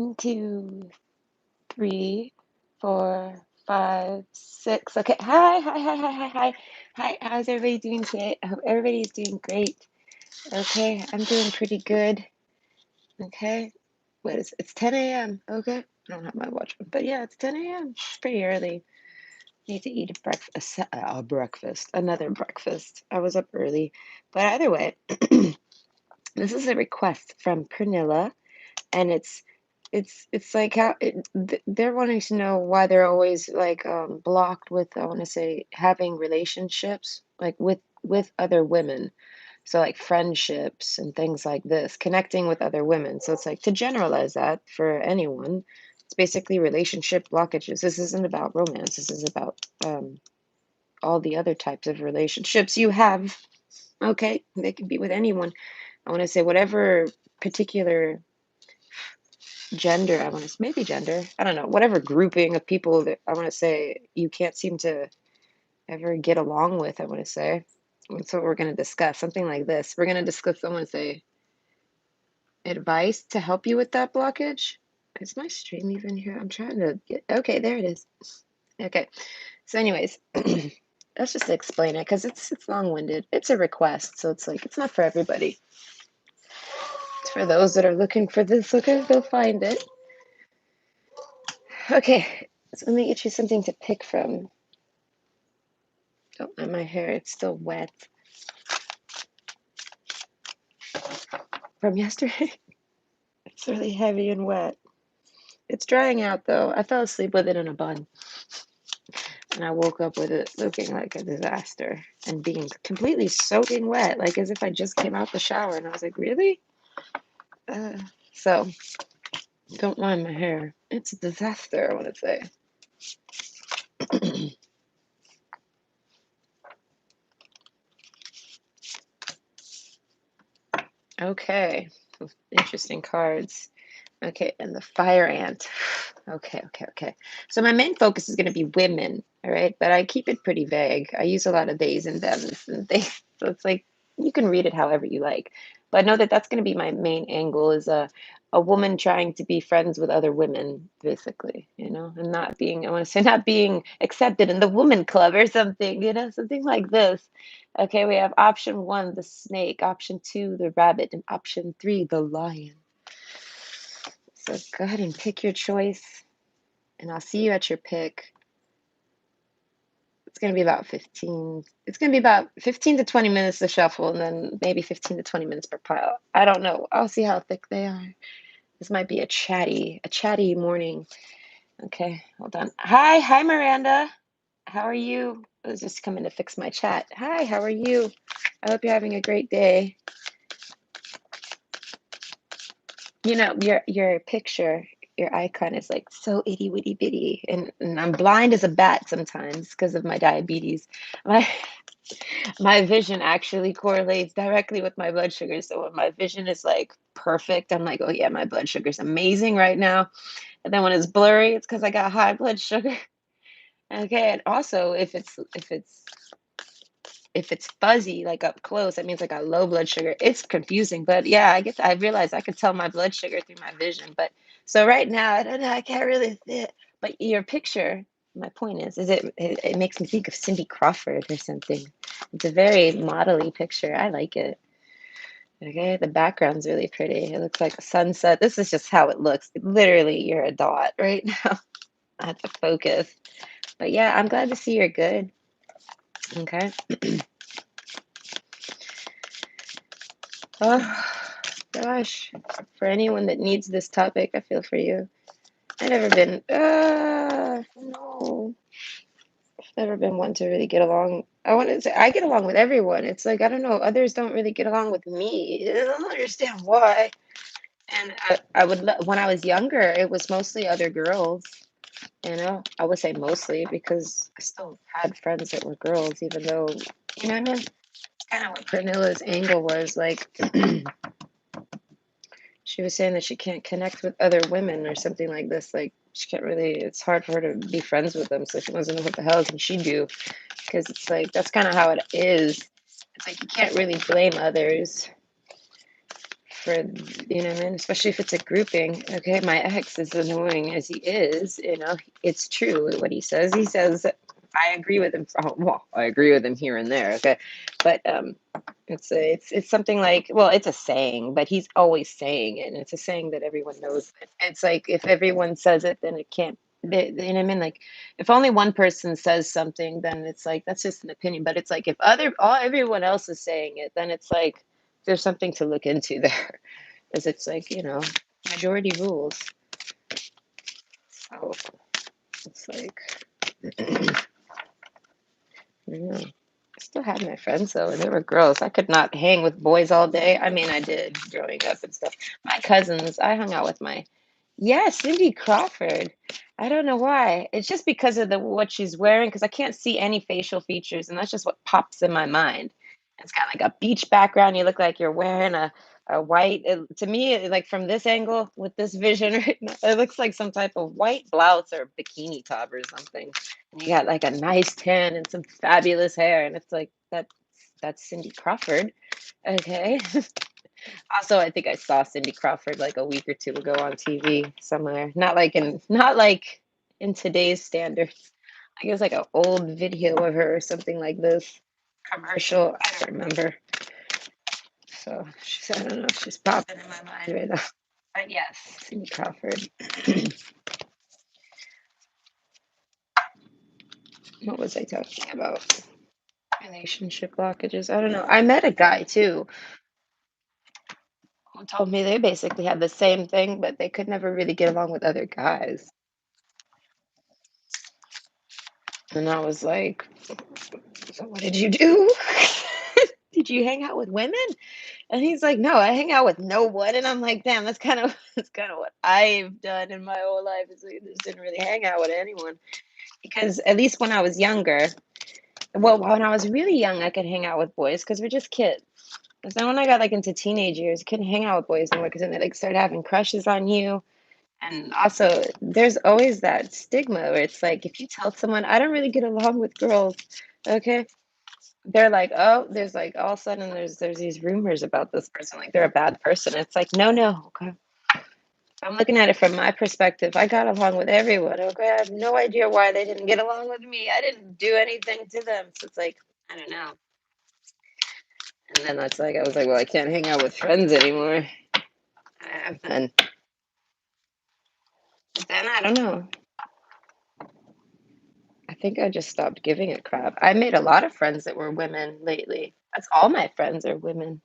Two, three, four, five, six. Okay. Hi, hi, hi, hi, hi, hi. Hi, how's everybody doing today? I hope everybody's doing great. Okay, I'm doing pretty good. Okay. What is it? It's 10 a.m. Okay. I don't have my watch, but yeah, it's 10 a.m. It's pretty early. Need to eat a breakfast, another breakfast. I was up early. But either way, this is a request from Pernilla, and it's like they're wanting to know why they're always like blocked with, I want to say, having relationships like with other women, so like friendships and things like this, connecting with other women. So it's like, to generalize that for anyone, it's basically relationship blockages. This isn't about romance. This is about all the other types of relationships you have. Okay, they can be with anyone. I want to say whatever particular gender, I want to maybe gender, I don't know, whatever grouping of people that I want to say you can't seem to ever get along with, I want to say. That's what we're going to discuss, something like this. We're going to discuss, I want to say, advice to help you with that blockage. Is my stream even here? I'm trying to get, okay, there it is. Okay, so anyways, let's just explain it because it's long-winded. It's a request, so it's like, it's not for everybody. It's for those that are looking for this. Okay, they'll find it. Okay, so let me get you something to pick from. Oh, and my hair, it's still wet from yesterday. It's really heavy and wet. It's drying out though. I fell asleep with it in a bun, and I woke up with it looking like a disaster and being completely soaking wet, like as if I just came out the shower. And I was like, really? Uh, so don't mind my hair. It's a disaster, I want to say. Okay, interesting cards. Okay, and the fire ant. Okay, okay, okay. So my main focus is going to be women, all right? But I keep it pretty vague. I use a lot of theys and thems and things. So it's like you can read it however you like. But know that that's going to be my main angle, is a woman trying to be friends with other women, basically, and not being, I want to say, not being accepted in the woman club or something, something like this. Okay, we have option one, the snake, option two, the rabbit, and option three, the lion. So go ahead and pick your choice, and I'll see you at your pick. It's going to be about 15. It's going to be about 15 to 20 minutes to shuffle, and then maybe 15 to 20 minutes per pile. I don't know. I'll see how thick they are. This might be a chatty morning. Okay, hold on. Hi, Miranda. How are you? I was just coming to fix my chat. Hi, how are you? I hope you're having a great day. Your picture, your icon is like so itty witty bitty, and I'm blind as a bat sometimes because of my diabetes. My my vision actually correlates directly with my blood sugar. So when my vision is like perfect, I'm like, oh yeah, my blood sugar's amazing right now. And then when it's blurry, it's because I got high blood sugar. Okay, and also if it's fuzzy, like up close, that means I got low blood sugar. It's confusing, but yeah, I guess I realized I could tell my blood sugar through my vision. But so right now, I don't know, I can't really see it. But your picture, my point is it makes me think of Cindy Crawford or something. It's a very modelly picture. I like it. Okay, the background's really pretty. It looks like a sunset. This is just how it looks. Literally, you're a dot right now. I have to focus. But yeah, I'm glad to see you're good. Okay. Oh, gosh. For anyone that needs this topic, I feel for you. I've never been, no. I've never been one to really get along. I want to say I get along with everyone. It's like, I don't know, others don't really get along with me. I don't understand why. And I would, when I was younger, it was mostly other girls. I would say mostly because I still had friends that were girls, even though, what I mean? It's kind of what Pernilla's angle was like. She was saying that she can't connect with other women or something like this. Like, she can't really, it's hard for her to be friends with them. So she wants to know what the hell can she do? Because it's like, that's kind of how it is. It's like you can't really blame others for, you know what I mean? Especially if it's a grouping. Okay, my ex, as annoying as he is, it's true what he says. He says, I agree with him. Oh, well, I agree with him here and there. Okay, but it's something like, well, it's a saying, but he's always saying it, and it's a saying that everyone knows. It's like if everyone says it, then it can't. You know what I mean? Like if only one person says something, then it's like that's just an opinion. But it's like if everyone else is saying it, then it's like there's something to look into there, because it's like majority rules. So it's like yeah. I still had my friends though, and they were girls. I could not hang with boys all day. I mean, I did growing up and stuff. My cousins, I hung out with my, yeah, Cindy Crawford. I don't know why. It's just because of the what she's wearing, because I can't see any facial features, and that's just what pops in my mind. It's got like a beach background. You look like you're wearing a white. To me, like from this angle with this vision right now, it looks like some type of white blouse or bikini top or something. And you got like a nice tan and some fabulous hair, and it's like that's Cindy Crawford. Okay. Also, I think I saw Cindy Crawford like a week or two ago on TV somewhere. Not like in today's standards. I guess like an old video of her or something like this. Commercial. I don't remember. So I don't know. She's popping in my mind right now. But yes, Cindy Crawford. What was I talking about? Relationship blockages. I don't know. I met a guy too who told me they basically had the same thing, but they could never really get along with other guys. And I was like, so what did you do? Did you hang out with women? And he's like, no, I hang out with no one. And I'm like, damn, that's kind of what I've done in my whole life. Is I just didn't really hang out with anyone because at least when I was younger, well, when I was really young, I could hang out with boys because we're just kids. But then when I got like into teenage years, I couldn't hang out with boys anymore because then they like start having crushes on you. And also, there's always that stigma where it's like if you tell someone I don't really get along with girls, okay, they're like, oh, there's like all of a sudden there's these rumors about this person, like they're a bad person. It's like, no, no, okay. I'm looking at it from my perspective. I got along with everyone, okay? I have no idea why they didn't get along with me. I didn't do anything to them. So it's like, I don't know. And then that's like I was like, well, I can't hang out with friends anymore. And then I don't know. I think I just stopped giving a crap. I made a lot of friends that were women lately. That's all my friends are women.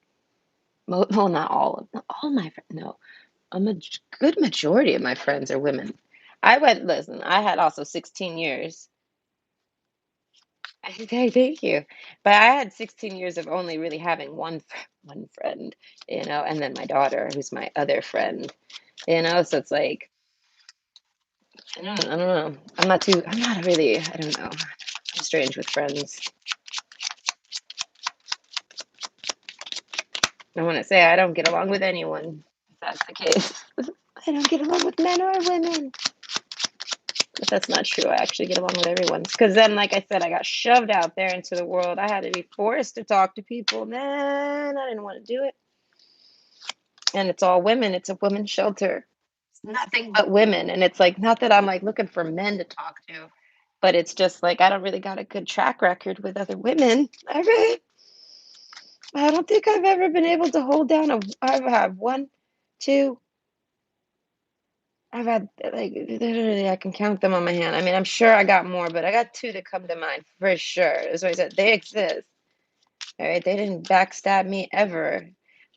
Well, not all of them. All my friends. No, good majority of my friends are women. Listen, I had also 16 years. Okay, thank you. But I had 16 years of only really having one friend, and then my daughter, who's my other friend, so it's like, I don't know. I'm not really, I don't know. I'm strange with friends. I want to say I don't get along with anyone, if that's the case. I don't get along with men or women. But that's not true. I actually get along with everyone. Because then, like I said, I got shoved out there into the world. I had to be forced to talk to people. Man, I didn't want to do it. And it's all women. It's a women's shelter. It's nothing but women. And it's like, not that I'm like looking for men to talk to, but it's just like I don't really got a good track record with other women. All right. I don't think I've ever been able to hold down I've had one, two, I've had like literally I can count them on my hand. I mean, I'm sure I got more, but I got two that come to mind for sure. That's what I said. They exist. All right. They didn't backstab me ever.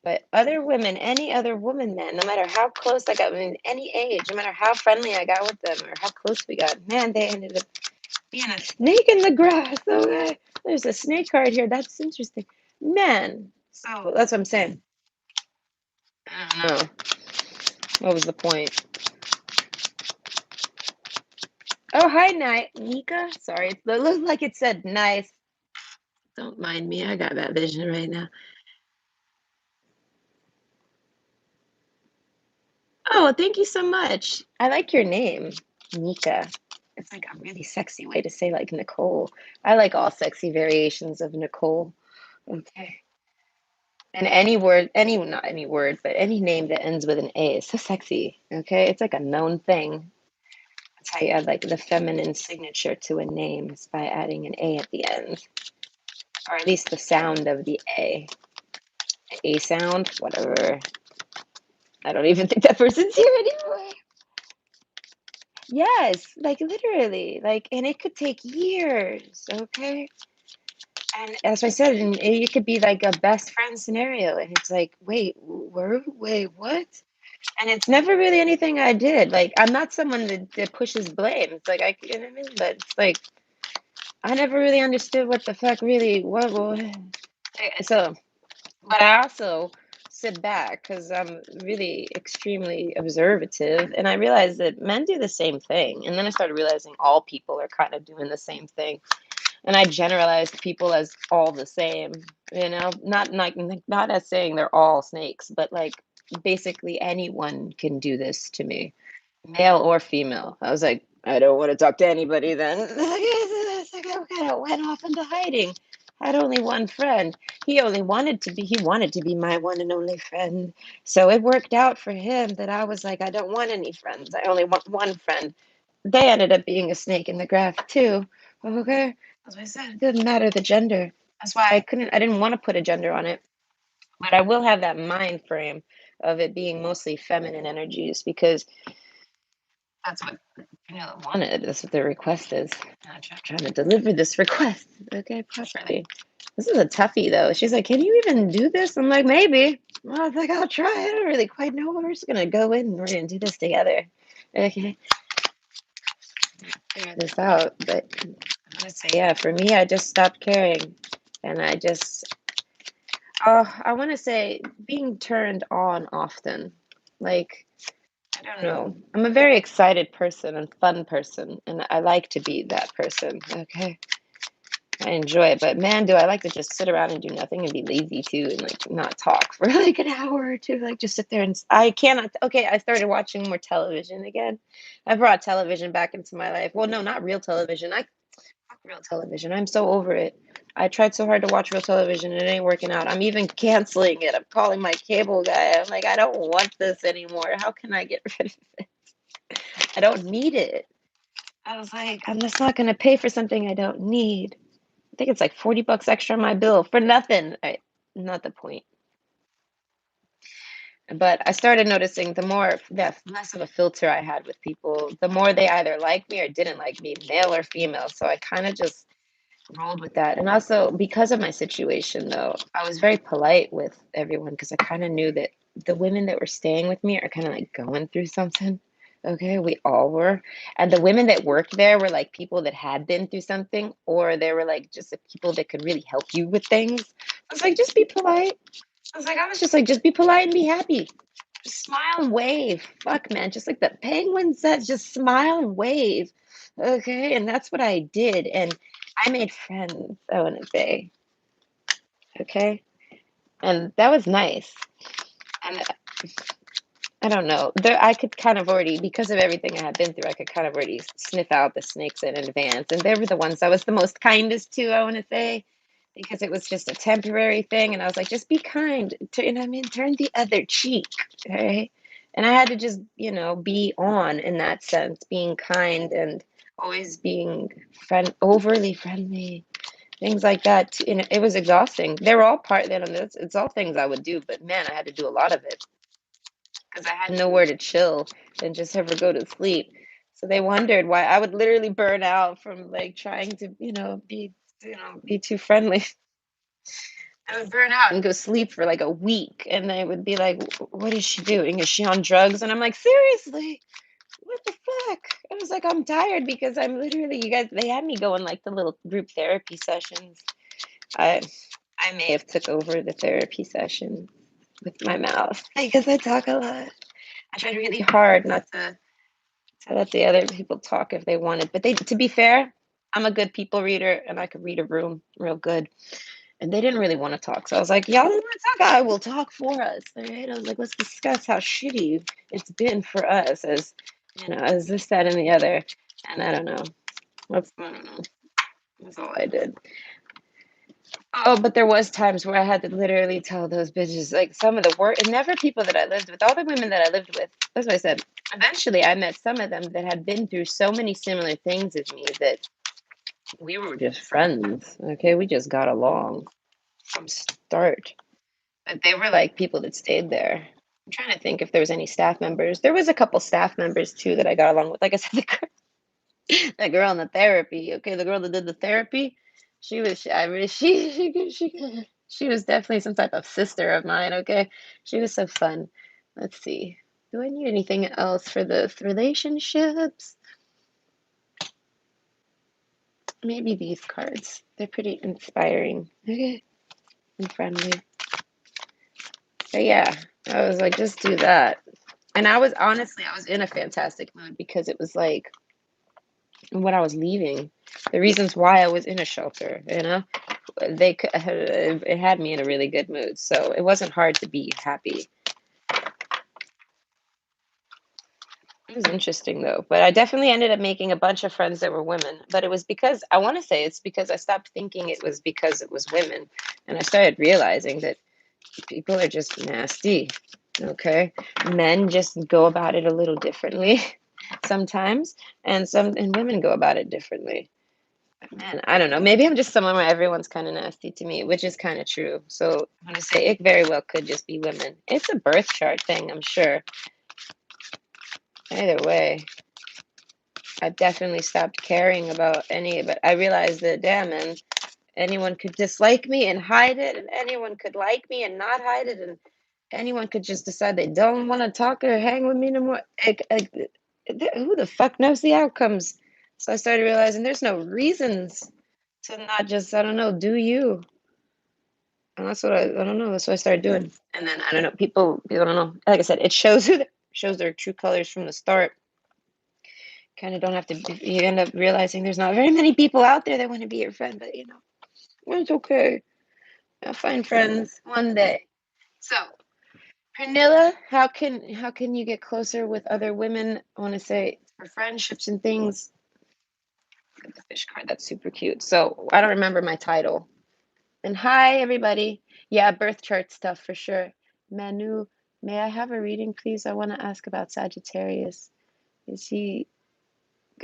But other women, any other woman, man, no matter how close I got, I mean, any age, no matter how friendly I got with them or how close we got, man, they ended up being a snake in the grass. Okay. There's a snake card here. That's interesting. Man. So that's what I'm saying. I don't know. What was the point? Oh, hi, Nika. Sorry, it looked like it said nice. Don't mind me. I got that vision right now. Oh, thank you so much. I like your name, Nika. It's like a really sexy way to say like Nicole. I like all sexy variations of Nicole. Okay. And any word, not any word, but any name that ends with an A is so sexy. Okay, it's like a known thing. That's how you add like the feminine signature to a name is by adding an A at the end, or at least the sound of the A sound, whatever. I don't even think that person's here anymore. Yes, like literally, like, and it could take years. Okay, and as I said, and it could be like a best friend scenario, and it's like, wait, what? And it's never really anything I did. Like, I'm not someone that pushes blame. It's like, you know what I mean? But it's like, I never really understood what the fuck really, what. So, but I also sit back because I'm really extremely observative. And I realized that men do the same thing. And then I started realizing all people are kind of doing the same thing. And I generalized people as all the same, not like not as saying they're all snakes, but like basically anyone can do this to me, male or female. I was like, I don't want to talk to anybody then. It's like I kind of went off into hiding. I had only one friend. He wanted to be my one and only friend. So it worked out for him that I was like, I don't want any friends. I only want one friend. They ended up being a snake in the grass too. Okay. As I said, it didn't matter the gender. That's why I didn't want to put a gender on it. But I will have that mind frame of it being mostly feminine energies because that's what wanted. That's what the request is. I'm trying to deliver this request, okay, properly. This is a toughie, though. She's like, "Can you even do this?" I'm like, "Maybe." Well, I was like, "I'll try." I don't really quite know. We're just gonna go in and we're gonna do this together. Okay, figure this out. But I'm gonna say, yeah, for me, I just stopped caring, and I want to say being turned on often, like. I don't know. I'm a very excited person and fun person, and I like to be that person. Okay. I enjoy it, but man, do I like to just sit around and do nothing and be lazy too and like not talk for like an hour or two, like just sit there and I cannot. Okay, I started watching more television again. I brought television back into my life. Well, no, not real television. I fuck real television. I'm so over it. I tried so hard to watch real television and it ain't working out. I'm even canceling it. I'm calling my cable guy. I'm like, I don't want this anymore. How can I get rid of it? I don't need it. I was like, I'm just not going to pay for something I don't need. I think it's like 40 bucks extra on my bill for nothing. Not the point. But I started noticing the less of a filter I had with people, the more they either liked me or didn't like me, male or female. So I kind of just rolled with that. And also because of my situation though, I was very polite with everyone because I kind of knew that the women that were staying with me are kind of like going through something. Okay, we all were. And the women that worked there were like people that had been through something, or they were like just the people that could really help you with things. I was like, just be polite. I was just like, just be polite and be happy. Just smile and wave. Fuck, man. Just like the penguin says, just smile and wave. Okay. And that's what I did. And I made friends, I want to say. Okay. And that was nice. And I don't know. I could kind of already, because of everything I had been through, I could kind of already sniff out the snakes in advance. And they were the ones I was the most kindest to, I want to say, because it was just a temporary thing. And I was like, just be kind. Turn the other cheek. Okay. And I had to just, be on in that sense, being kind and always being overly friendly, things like that. And it was exhausting. They were all it's all things I would do, but man, I had to do a lot of it because I had nowhere to chill and just ever go to sleep. So they wondered why I would literally burn out from like trying to, be too friendly. I would burn out and go sleep for like a week. And they would be like, "What is she doing? Is she on drugs?" And I'm like, seriously, what the fuck? I was like, I'm tired because I'm literally, you guys, they had me going like the little group therapy sessions. I I may have took over the therapy session with my mouth because I talk a lot. I tried really hard not to let the other people talk if they wanted. But to be fair, I'm a good people reader and I could read a room real good. And they didn't really want to talk. So I was like, y'all don't want to talk? I will talk for us. All right. I was like, let's discuss how shitty it's been for us as this, that, and the other. And I don't know. I don't know. That's all I did. Oh, but there was times where I had to literally tell those bitches, like, some of the work and never people that I lived with, all the women that I lived with, that's what I said. Eventually, I met some of them that had been through so many similar things as me that we were just friends, okay? We just got along from start. But they were, like, people that stayed there. I'm trying to think if there was any staff members. There was a couple staff members too that I got along with. Like I said, that girl in the therapy, okay, the girl that did the therapy, I really, she was definitely some type of sister of mine, okay? She was so fun. Let's see. Do I need anything else for the relationships? Maybe these cards. They're pretty inspiring, okay, and friendly. But yeah, I was like, just do that. And I was honestly, I was in a fantastic mood because it was like when I was leaving, the reasons why I was in a shelter, it had me in a really good mood. So it wasn't hard to be happy. It was interesting though, but I definitely ended up making a bunch of friends that were women. But it was because I want to say it's because I stopped thinking it was because it was women, and I started realizing that people are just nasty. Okay, men just go about it a little differently sometimes, and women go about it differently. Man, I don't know. Maybe I'm just someone where everyone's kind of nasty to me, which is kind of true. So I'm gonna say it very well could just be women. It's a birth chart thing, I'm sure. Either way, I've definitely stopped caring about any of it. I realized that, damn, man, anyone could dislike me and hide it, and anyone could like me and not hide it, and anyone could just decide they don't want to talk or hang with me no more. Who the fuck knows the outcomes? So I started realizing there's no reasons to not just, I don't know, do you. And that's what I don't know. That's what I started doing. And then I don't know, people don't know. Like I said, it shows their true colors from the start. Kind of don't have to. You end up realizing there's not very many people out there that want to be your friend, but it's okay. I'll find friends one day. So, Pernilla, how can you get closer with other women? I want to say for friendships and things. Look at the fish card. That's super cute. So I don't remember my title. And hi, everybody. Yeah, birth chart stuff for sure. Manu, may I have a reading, please? I want to ask about Sagittarius. Is he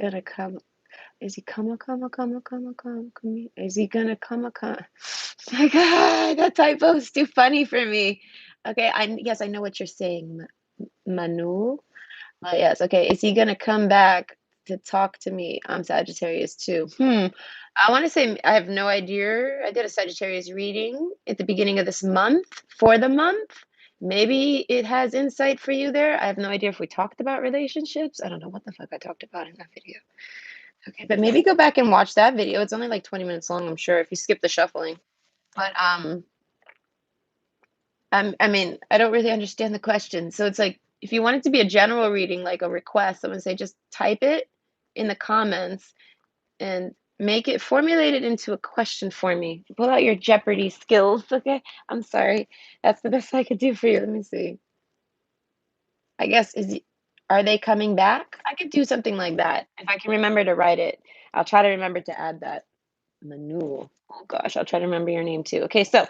gonna come? Is he come? Is he gonna come? My God, that typo is too funny for me. Okay, yes, I know what you're saying, Manu. Yes, okay. Is he gonna come back to talk to me? I'm Sagittarius too. I want to say I have no idea. I did a Sagittarius reading at the beginning of this month for the month. Maybe it has insight for you there. I have no idea if we talked about relationships. I don't know what the fuck I talked about in that video. Okay, but maybe go back and watch that video. It's only like 20 minutes long, I'm sure, if you skip the shuffling. But I mean, I don't really understand the question. So it's like if you want it to be a general reading, like a request, I'm gonna say just type it in the comments and make it formulate it into a question for me. Pull out your Jeopardy skills, okay? I'm sorry. That's the best I could do for you. Let me see. I guess are they coming back? I could do something like that. If I can remember to write it, I'll try to remember to add that. Manu. Oh gosh, I'll try to remember your name too. Okay, so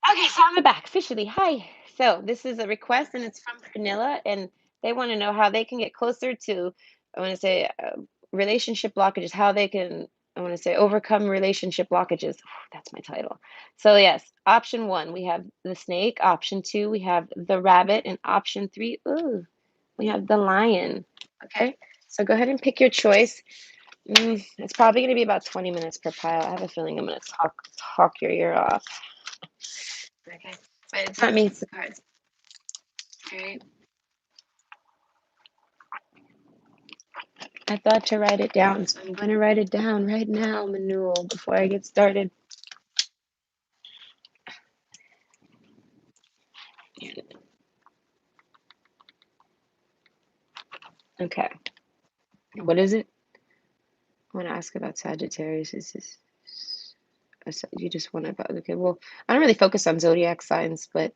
I'm back officially. Hi. So this is a request, and it's from Pernilla, and they want to know how they can get closer to. I want to say relationship blockages. How they can. I want to say overcome relationship blockages. That's my title. So yes, option one we have the snake. Option two we have the rabbit, and option three, we have the lion. Okay. So go ahead and pick your choice. It's probably going to be about 20 minutes per pile. I have a feeling I'm going to talk your ear off. Okay. But it's not me, it's the cards. Okay. I thought to write it down, so I'm going to write it down right now, Manul, before I get started. Okay. What is it? I want to ask about Sagittarius. Is this you just want to okay, well, I don't really focus on zodiac signs, but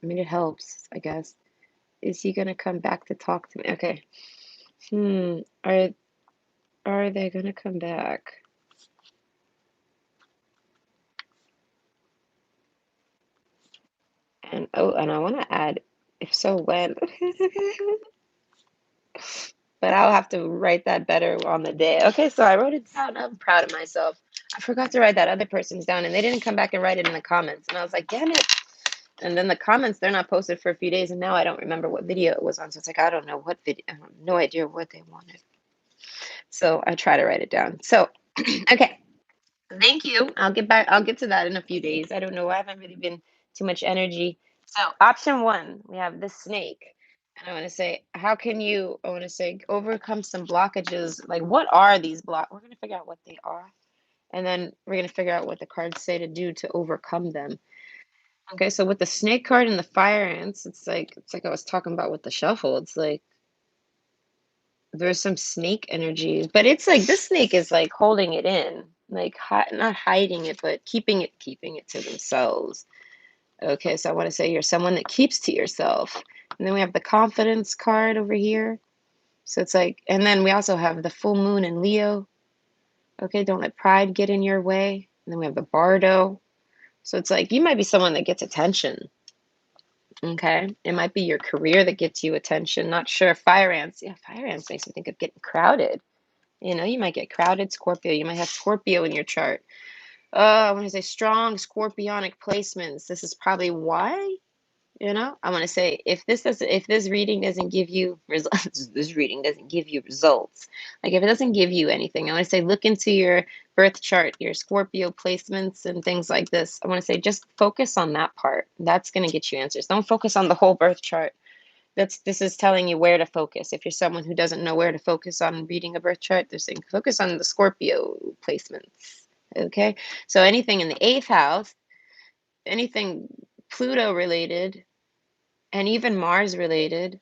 I mean it helps, I guess. Is he gonna come back to talk to me? Okay. Are they gonna come back? And oh, and I want to add, if so, when. But I'll have to write that better on the day. Okay, so I wrote it down. I'm proud of myself. I forgot to write that other person's down, and they didn't come back and write it in the comments. And I was like, damn it. And then the comments, they're not posted for a few days, and now I don't remember what video it was on. So it's like, I don't know what video, I have no idea what they wanted. So I try to write it down. So, okay. Thank you. I'll get back. I'll get to that in a few days. I don't know. I haven't really been too much energy. So option one, we have the snake. And I want to say, how can you, I want to say, overcome some blockages? Like, what are these blocks? We're going to figure out what they are. And then we're going to figure out what the cards say to do to overcome them. Okay, so with the snake card and the fire ants, it's like I was talking about with the shuffle. It's like there's some snake energy, but it's like this snake is like holding it in, like not hiding it, but keeping it to themselves. Okay, so I want to say you're someone that keeps to yourself. And then we have the confidence card over here. So it's like, and then we also have the full moon in Leo. Okay, don't let pride get in your way. And then we have the bardo. So it's like you might be someone that gets attention. Okay, it might be your career that gets you attention. Not sure. Fire ants. Yeah, fire ants makes me think of getting crowded. You know, you might get crowded Scorpio. You might have Scorpio in your chart. I want to say strong scorpionic placements. This is probably why. You know, I want to say if this reading doesn't give you results, this reading doesn't give you results. Like if it doesn't give you anything, I want to say look into your birth chart, your Scorpio placements and things like this. I want to say just focus on that part. That's going to get you answers. Don't focus on the whole birth chart. This is telling you where to focus. If you're someone who doesn't know where to focus on reading a birth chart, they're saying focus on the Scorpio placements. Okay, so anything in the eighth house, anything Pluto related, and even Mars related.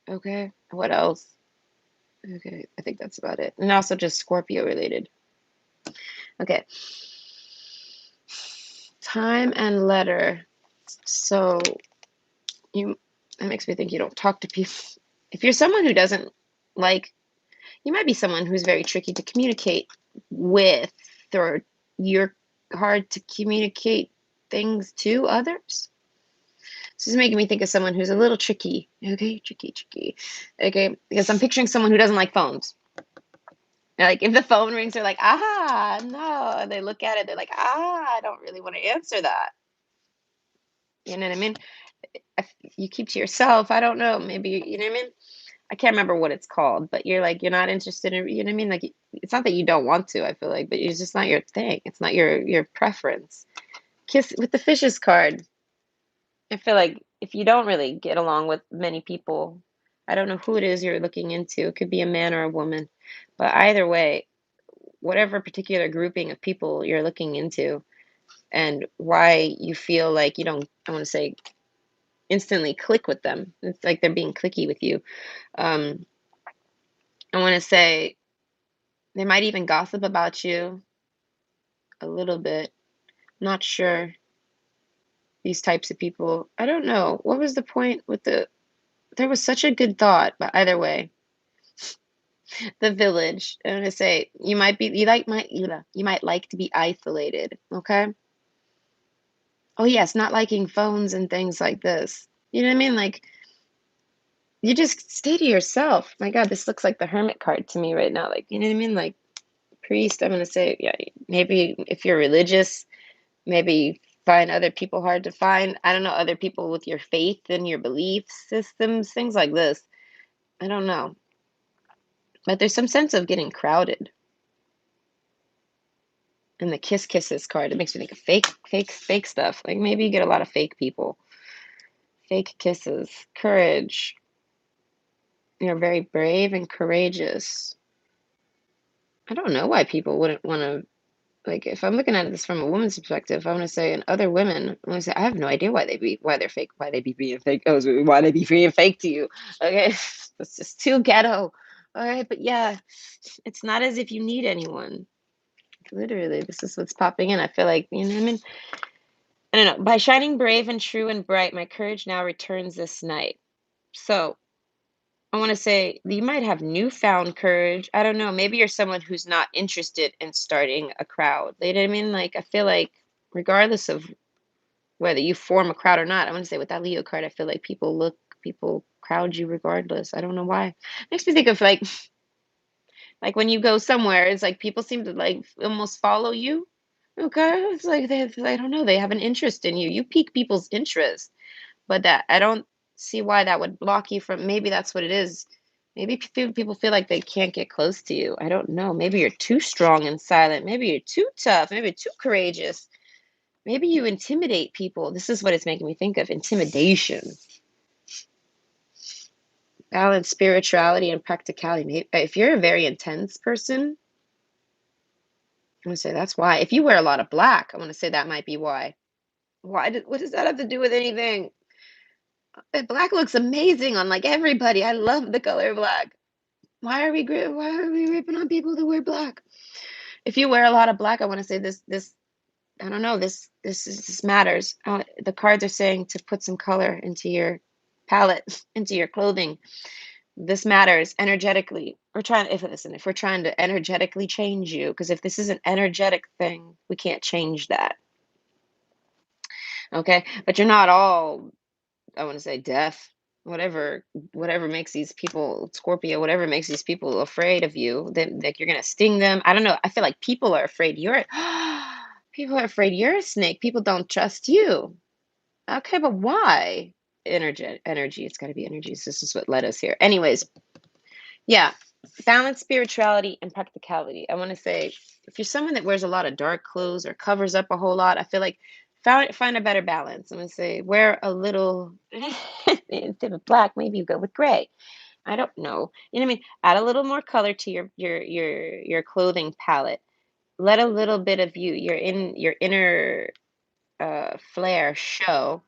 Okay, what else? Okay, I think that's about it. And also just Scorpio related. Okay, time and letter. So that makes me think you don't talk to people. If you're someone who doesn't like, you might be someone who's very tricky to communicate with, or you're hard to communicate things to others. This is making me think of someone who's a little tricky. Okay, tricky. Okay, because I'm picturing someone who doesn't like phones. Like if the phone rings, they're like, ah, no. And they look at it, they're like, I don't really want to answer that. You know what I mean? If you keep to yourself, I don't know. Maybe, you know what I mean? I can't remember what it's called, but you're like, you're not interested in, you know what I mean? Like, it's not that you don't want to, I feel like, but it's just not your thing. It's not your preference. Kiss with the fishes card. I feel like if you don't really get along with many people, I don't know who it is you're looking into. It could be a man or a woman, but either way, whatever particular grouping of people you're looking into and why you feel like you don't, I want to say, instantly click with them. It's like they're being clicky with you. Um, I want to say they might even gossip about you a little bit. Not sure. These types of people. I don't know. What was the point with there was such a good thought, but either way, the village. I'm gonna say you might like to be isolated. Okay. Oh yes, not liking phones and things like this. You know what I mean? Like you just stay to yourself. My God, this looks like the hermit card to me right now. Like, you know what I mean? Like priest, I'm gonna say, yeah, maybe if you're religious, maybe you find other people hard to find. I don't know, other people with your faith and your belief systems, things like this. I don't know. But there's some sense of getting crowded. And the kisses card, it makes me think of fake stuff. Like maybe you get a lot of fake people. Fake kisses. Courage. You're very brave and courageous. I don't know why people wouldn't want to, like, if I'm looking at this from a woman's perspective, I want to say, and other women, I want to say, I have no idea why they're fake, why they be being fake, why they be being fake to you. Okay, it's just too ghetto. All right, but yeah, it's not as if you need anyone. Literally, this is what's popping in. I feel like, you know what I mean? I don't know. By shining brave and true and bright, my courage now returns this night. So I want to say you might have newfound courage. I don't know. Maybe you're someone who's not interested in starting a crowd. You know what I mean? Like, I feel like, regardless of whether you form a crowd or not. I want to say with that Leo card, I feel like people crowd you regardless. I don't know why. Makes me think of like when you go somewhere, it's like people seem to like almost follow you. Okay, it's like I don't know, they have an interest in you. You pique people's interest, but that I don't see why that would block you from. Maybe that's what it is. Maybe people feel like they can't get close to you. I don't know. Maybe you're too strong and silent. Maybe you're too tough. Maybe you're too courageous. Maybe you intimidate people. This is what it's making me think of, intimidation. Balance spirituality and practicality. If you're a very intense person, I'm gonna say that's why. If you wear a lot of black, I want to say that might be why. What does that have to do with anything? Black looks amazing on like everybody. I love the color black. Why are we ripping on people that wear black? If you wear a lot of black, I want to say this I don't know, this matters. The cards are saying to put some color into your palette, into your clothing. This matters energetically. If we're trying to energetically change you, because if this is an energetic thing, we can't change that. Okay? But you're not all, I want to say, deaf. Whatever makes these people, Scorpio, whatever makes these people afraid of you, then like you're gonna sting them. I don't know. I feel like people are afraid people are afraid you're a snake. People don't trust you. Okay, but why? Energy. It's got to be energies. This is what led us here. Anyways, yeah, balance spirituality and practicality. I want to say, if you're someone that wears a lot of dark clothes or covers up a whole lot, I feel like find a better balance. I'm gonna say wear a little instead of black, maybe you go with gray. I don't know. You know what I mean? Add a little more color to your clothing palette. Let a little bit of your inner flair show.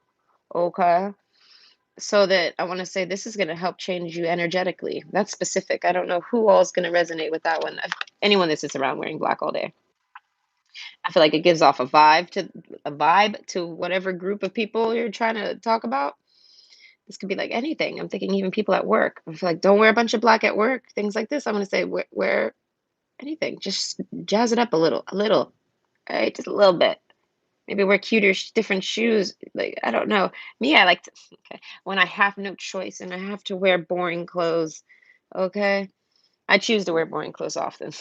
Okay. So that I want to say this is going to help change you energetically. That's specific. I don't know who all is going to resonate with that one. Anyone that sits around wearing black all day. I feel like it gives off a vibe to whatever group of people you're trying to talk about. This could be like anything. I'm thinking even people at work. I feel like don't wear a bunch of black at work. Things like this. I'm going to say wear anything. Just jazz it up a little, right? Just a little bit. Maybe wear cuter, different shoes. Like, I don't know. Me, I like to, okay, when I have no choice and I have to wear boring clothes, okay, I choose to wear boring clothes often.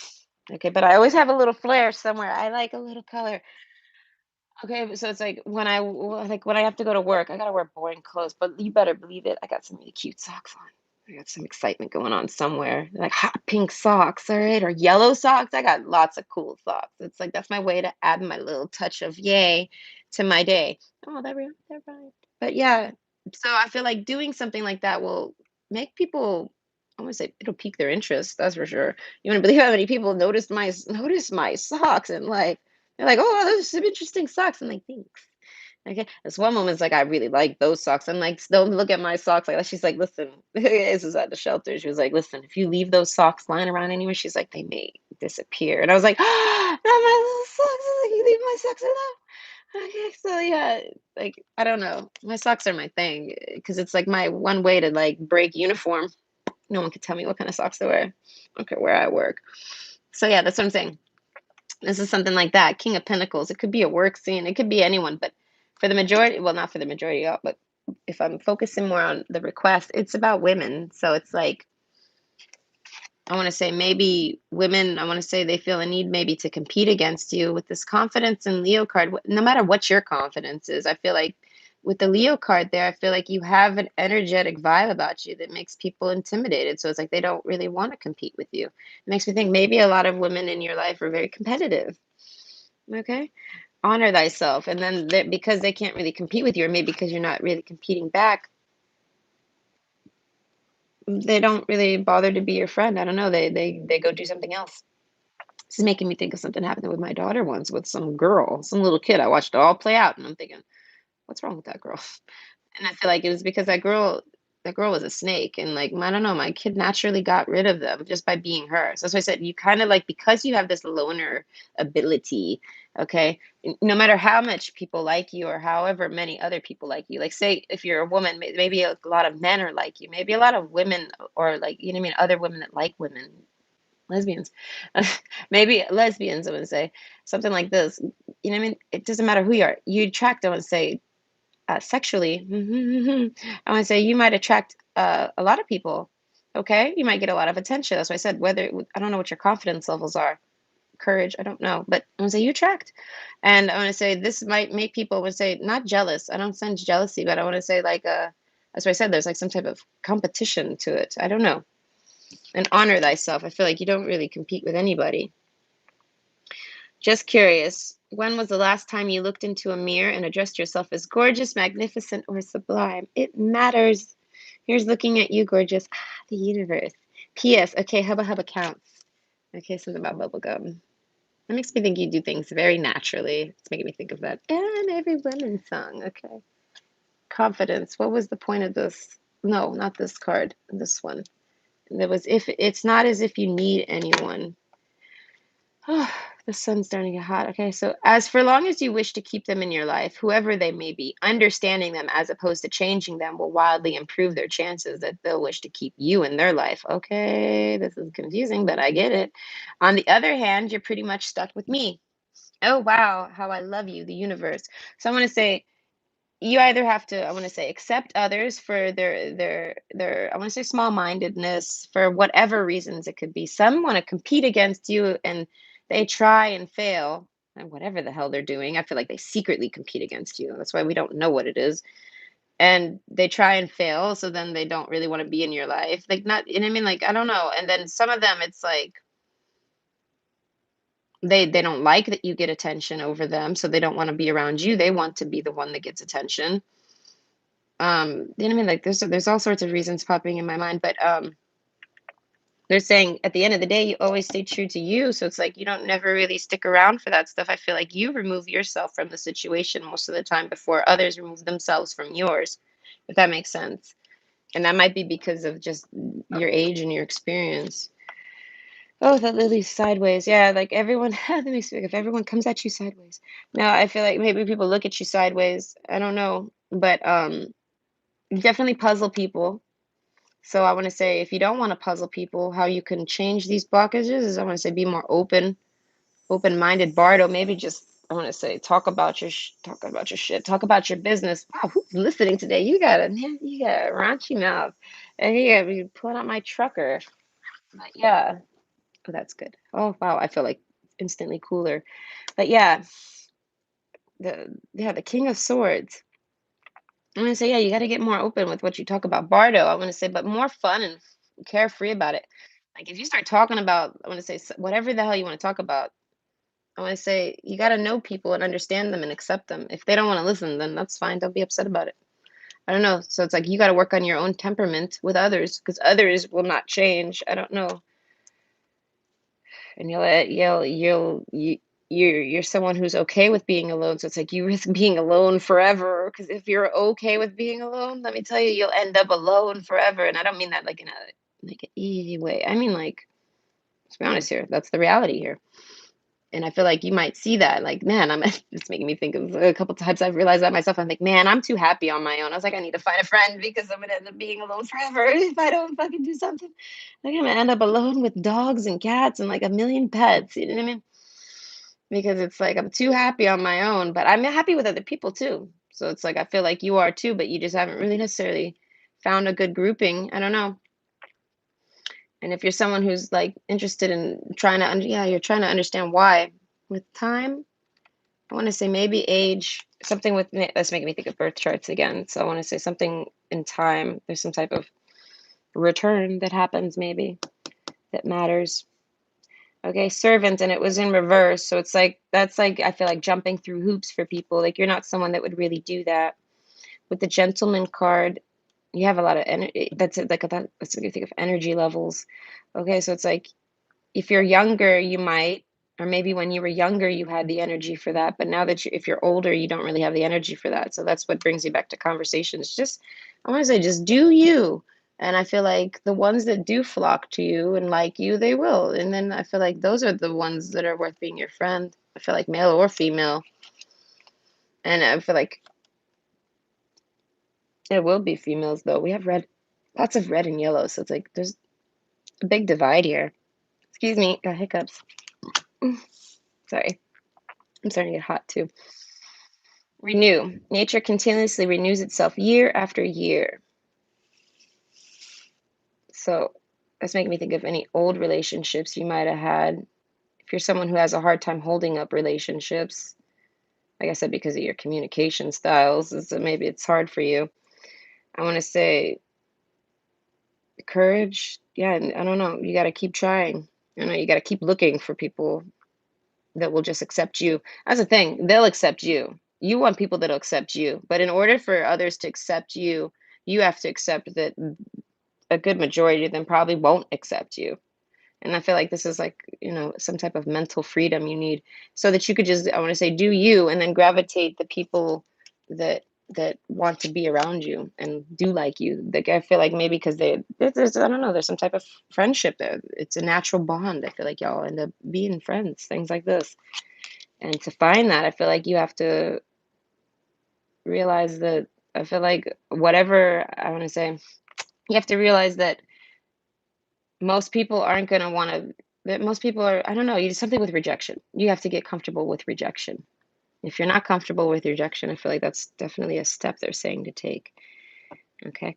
Okay, but I always have a little flair somewhere. I like a little color. Okay, so it's like when I have to go to work, I gotta wear boring clothes, but you better believe it, I got some really cute socks on. I got some excitement going on somewhere, like hot pink socks, all right, or yellow socks. I got lots of cool socks. It's like that's my way to add my little touch of yay to my day. Oh, that rhymed. But yeah, so I feel like doing something like that will make people. I want to say it'll pique their interest. That's for sure. You want to believe how many people notice my socks and like they're like, "Oh, those are some interesting socks." I'm like, "Thanks." Okay. This one woman's like, "I really like those socks." I'm like, "Don't look at my socks like that." She's like, "Listen," this is at the shelter. She was like, "Listen, if you leave those socks lying around anywhere," she's like, "they may disappear." And I was like, "Ah, not my little socks." I was like, "You leave my socks alone." Okay. So yeah, like I don't know. My socks are my thing because it's like my one way to like break uniform. No one can tell me what kind of socks to wear. Okay, where I work. So yeah, that's what I'm saying. This is something like that. King of Pentacles. It could be a work scene. It could be anyone, but for the majority, well, not for the majority, but if I'm focusing more on the request, it's about women. So it's like I want to say maybe women. I want to say they feel a need maybe to compete against you with this confidence in Leo card. No matter what your confidence is, I feel like with the Leo card there, I feel like you have an energetic vibe about you that makes people intimidated. So it's like they don't really want to compete with you. It makes me think maybe a lot of women in your life are very competitive. Okay. Honor thyself. And then because they can't really compete with you, or maybe because you're not really competing back, they don't really bother to be your friend. I don't know. They go do something else. This is making me think of something happened with my daughter once with some girl, some little kid. I watched it all play out and I'm thinking, what's wrong with that girl? And I feel like it was because that girl was a snake, and like I don't know, my kid naturally got rid of them just by being her. So that's why I said you kind of like because you have this loner ability, okay. No matter how much people like you or however many other people like you, like say if you're a woman, maybe a lot of men are like you, maybe a lot of women or like you know what I mean, other women that like women, lesbians, maybe lesbians. I would say something like this. You know what I mean? It doesn't matter who you are. You attract. I would say sexually. I want to say you might attract a lot of people. Okay, you might get a lot of attention. That's why I said whether I don't know what your confidence levels are, courage. I don't know, but I want to say you attract, and I want to say this might make people would say not jealous. I don't sense jealousy, but I want to say like that's why I said there's like some type of competition to it. I don't know, and honor thyself. I feel like you don't really compete with anybody. Just curious, when was the last time you looked into a mirror and addressed yourself as gorgeous, magnificent, or sublime? It matters. Here's looking at you, gorgeous. Ah, the universe. P.S. Okay, Hubba Hubba counts. Okay, something about bubblegum. That makes me think you do things very naturally. It's making me think of that. And every woman's song. Okay. Confidence. What was the point of this? No, not this card. This one. There was if it's not as if you need anyone. Oh, the sun's starting to get hot. Okay, so as for long as you wish to keep them in your life, whoever they may be, understanding them as opposed to changing them will wildly improve their chances that they'll wish to keep you in their life. Okay, this is confusing, but I get it. On the other hand, you're pretty much stuck with me. Oh, wow, how I love you, the universe. So I want to say you either have to, I want to say, accept others for their I want to say small-mindedness for whatever reasons it could be. Some want to compete against you and they try and fail and whatever the hell they're doing. I feel like they secretly compete against you. That's why we don't know what it is. And they try and fail, so then they don't really want to be in your life. Like not, you know what I mean? Like I don't know. And then some of them it's like they don't like that you get attention over them, so they don't want to be around you. They want to be the one that gets attention. You know what I mean? Like there's all sorts of reasons popping in my mind, but they're saying at the end of the day, you always stay true to you. So it's like you don't never really stick around for that stuff. I feel like you remove yourself from the situation most of the time before others remove themselves from yours, if that makes sense. And that might be because of just your age and your experience. Oh, that lily's sideways. Yeah, like everyone, that makes me think if everyone comes at you sideways. Now I feel like maybe people look at you sideways. I don't know, but you definitely puzzle people. So I want to say if you don't want to puzzle people, how you can change these blockages is I want to say be more open-minded, Bardo. Maybe just I want to say talk about your shit, talk about your business. Wow, who's listening today? You got a raunchy mouth, and you got me pulling out my trucker. But yeah, oh that's good. Oh wow, I feel like instantly cooler. But yeah, the King of Swords. I'm gonna say, yeah, you got to get more open with what you talk about. Bardo, I want to say, but more fun and carefree about it. Like if you start talking about, I want to say, whatever the hell you want to talk about, I want to say, you got to know people and understand them and accept them. If they don't want to listen, then that's fine. Don't be upset about it. I don't know. So it's like you got to work on your own temperament with others because others will not change. I don't know. And you're someone who's okay with being alone, so it's like you risk being alone forever because if you're okay with being alone, let me tell you, you'll end up alone forever. And I don't mean that like in a like an easy way. I mean like let's be honest here, that's the reality here. And I feel like you might see that like man, I'm it's making me think of a couple times I've realized that myself. I'm like man, I'm too happy on my own. I was like I need to find a friend because I'm gonna end up being alone forever if I don't fucking do something. Like I'm gonna end up alone with dogs and cats and like a million pets, you know what I mean? Because it's like I'm too happy on my own, but I'm happy with other people too. So it's like I feel like you are too, but you just haven't really necessarily found a good grouping. I don't know. And if you're someone who's like interested in trying to, yeah, you're trying to understand why. With time, I want to say maybe age, something with, that's making me think of birth charts again. So I want to say something in time. There's some type of return that happens maybe that matters. Okay, servant, and it was in reverse. So it's like that's like I feel like jumping through hoops for people. Like you're not someone that would really do that. With the gentleman card, you have a lot of energy. That's it, like that's what you think of energy levels. Okay, so it's like if you're younger, you might, or maybe when you were younger, you had the energy for that. But now that if you're older, you don't really have the energy for that. So that's what brings you back to conversations. Just, I want to say, just do you. And I feel like the ones that do flock to you and like you, they will. And then I feel like those are the ones that are worth being your friend. I feel like male or female. And I feel like it will be females, though. We have red, lots of red and yellow. So it's like there's a big divide here. Excuse me, got hiccups. Sorry. I'm starting to get hot too. Renew. Nature continuously renews itself year after year. So that's making me think of any old relationships you might have had. If you're someone who has a hard time holding up relationships, like I said, because of your communication styles, so maybe it's hard for you. I want to say courage. Yeah, and I don't know. You got to keep trying. You got to keep looking for people that will just accept you. That's the thing. They'll accept you. You want people that'll accept you. But in order for others to accept you, you have to accept that a good majority of them probably won't accept you. And I feel like this is like, some type of mental freedom you need so that you could just, I want to say, do you and then gravitate the people that want to be around you and do like you. Like I feel like maybe because there's I don't know, there's some type of friendship there. It's a natural bond. I feel like y'all end up being friends, things like this. And to find that, I feel like you have to realize that I feel like whatever I want to say, you have to realize that most people aren't going to want to, that most people are, I don't know, you do something with rejection. You have to get comfortable with rejection. If you're not comfortable with rejection, I feel like that's definitely a step they're saying to take. Okay.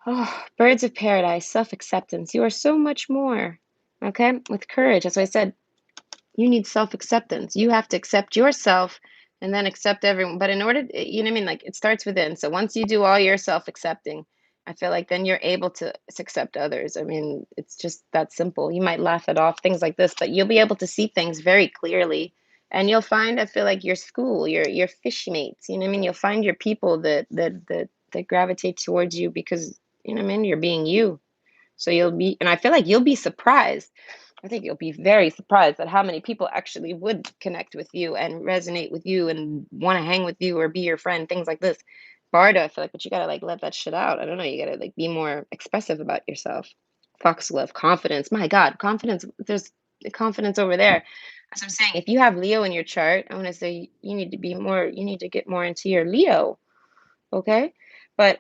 Oh, birds of paradise, self acceptance. You are so much more. Okay. With courage. That's why I said you need self-acceptance. You have to accept yourself and then accept everyone. But in order, you know what I mean? Like it starts within. So once you do all your self-accepting, I feel like then you're able to accept others. I mean, it's just that simple. You might laugh it off, things like this, but you'll be able to see things very clearly. And you'll find, I feel like your school, your fish mates, you know what I mean? You'll find your people that gravitate towards you because, you know what I mean? You're being you. So you'll be, and I feel like you'll be surprised. I think you'll be very surprised at how many people actually would connect with you and resonate with you and want to hang with you or be your friend, things like this. Barda, I feel like, but you gotta like let that shit out. I don't know. You gotta like be more expressive about yourself. Foxglove, confidence. My God, confidence. There's confidence over there. As I'm saying, if you have Leo in your chart, I want to say you need to be more. You need to get more into your Leo. Okay, but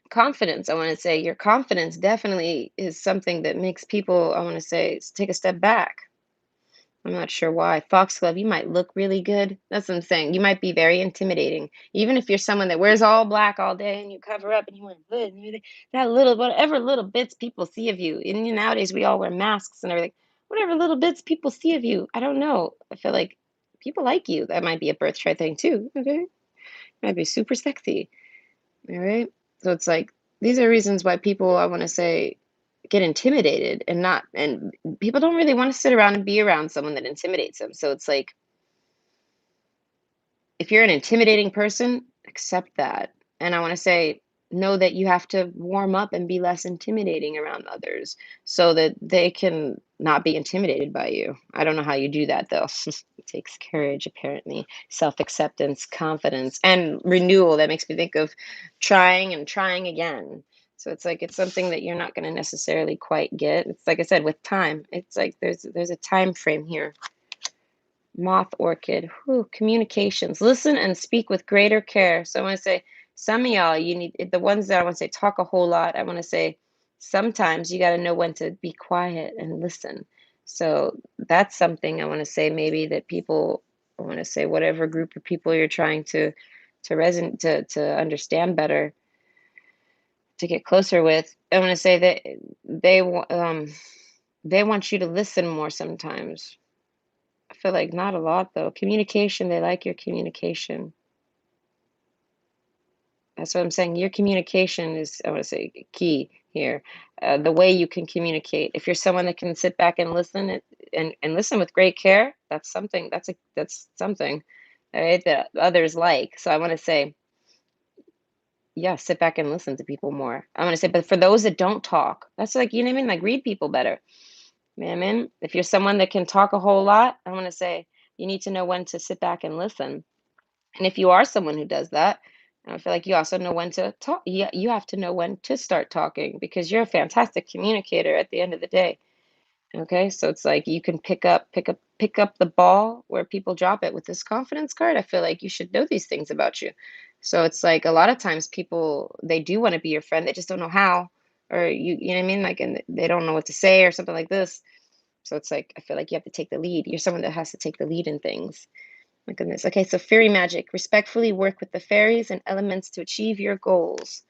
confidence, I want to say your confidence definitely is something that makes people, I want to say, take a step back. I'm not sure why. Foxglove, you might look really good. That's what I'm saying. You might be very intimidating. Even if you're someone that wears all black all day and you cover up and you wear good and everything, that little, whatever little bits people see of you. And nowadays we all wear masks and everything. Whatever little bits people see of you, I don't know. I feel like people like you. That might be a birth chart thing too. Okay. Might be super sexy. All right. So it's like these are reasons why people, I want to say, get intimidated and people don't really want to sit around and be around someone that intimidates them. So it's like if you're an intimidating person, accept that. And I want to say, know that you have to warm up and be less intimidating around others so that they can not be intimidated by you. I don't know how you do that though. It takes courage, apparently, self acceptance, confidence, and renewal. That makes me think of trying and trying again. So it's like it's something that you're not going to necessarily quite get. It's like I said, with time. It's like there's a time frame here. Moth orchid. Whew, communications. Listen and speak with greater care. So I want to say, some of y'all, you need the ones that I want to say talk a whole lot. I want to say, sometimes you got to know when to be quiet and listen. So that's something I want to say. Maybe that people, I want to say, whatever group of people you're trying to resonate to understand better, to get closer with. I want to say that they want you to listen more sometimes. I feel like not a lot though. Communication, they like your communication. That's what I'm saying. Your communication is, I want to say, key here. The way you can communicate. If you're someone that can sit back and listen and listen with great care, that's something. That's something, right, that others like. So I want to say, yeah, sit back and listen to people more. I want to say, but for those that don't talk, that's like, you know what I mean? Like read people better. Man, if you're someone that can talk a whole lot, I want to say you need to know when to sit back and listen. And if you are someone who does that, I feel like you also know when to talk. Yeah, you have to know when to start talking because you're a fantastic communicator at the end of the day. Okay, so it's like you can pick up the ball where people drop it with this confidence card. I feel like you should know these things about you. So it's like a lot of times people they do want to be your friend, they just don't know how, or you know what I mean, like, and they don't know what to say or something like this. So it's like I feel like you have to take the lead. You're someone that has to take the lead in things. My goodness. Okay, so fairy magic. Respectfully work with the fairies and elements to achieve your goals.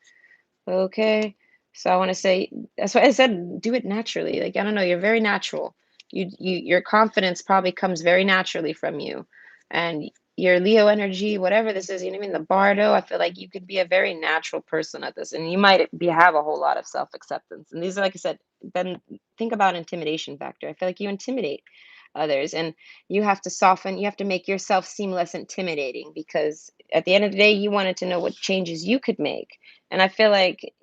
Okay. So I want to say that's why I said do it naturally. Like I don't know, you're very natural. Your confidence probably comes very naturally from you. And your Leo energy, whatever this is, you know what I mean? The Bardo, I feel like you could be a very natural person at this. And you might have a whole lot of self-acceptance. And these are like I said, then think about intimidation factor. I feel like you intimidate others and you have to soften, you have to make yourself seem less intimidating because at the end of the day, you wanted to know what changes you could make. And I feel like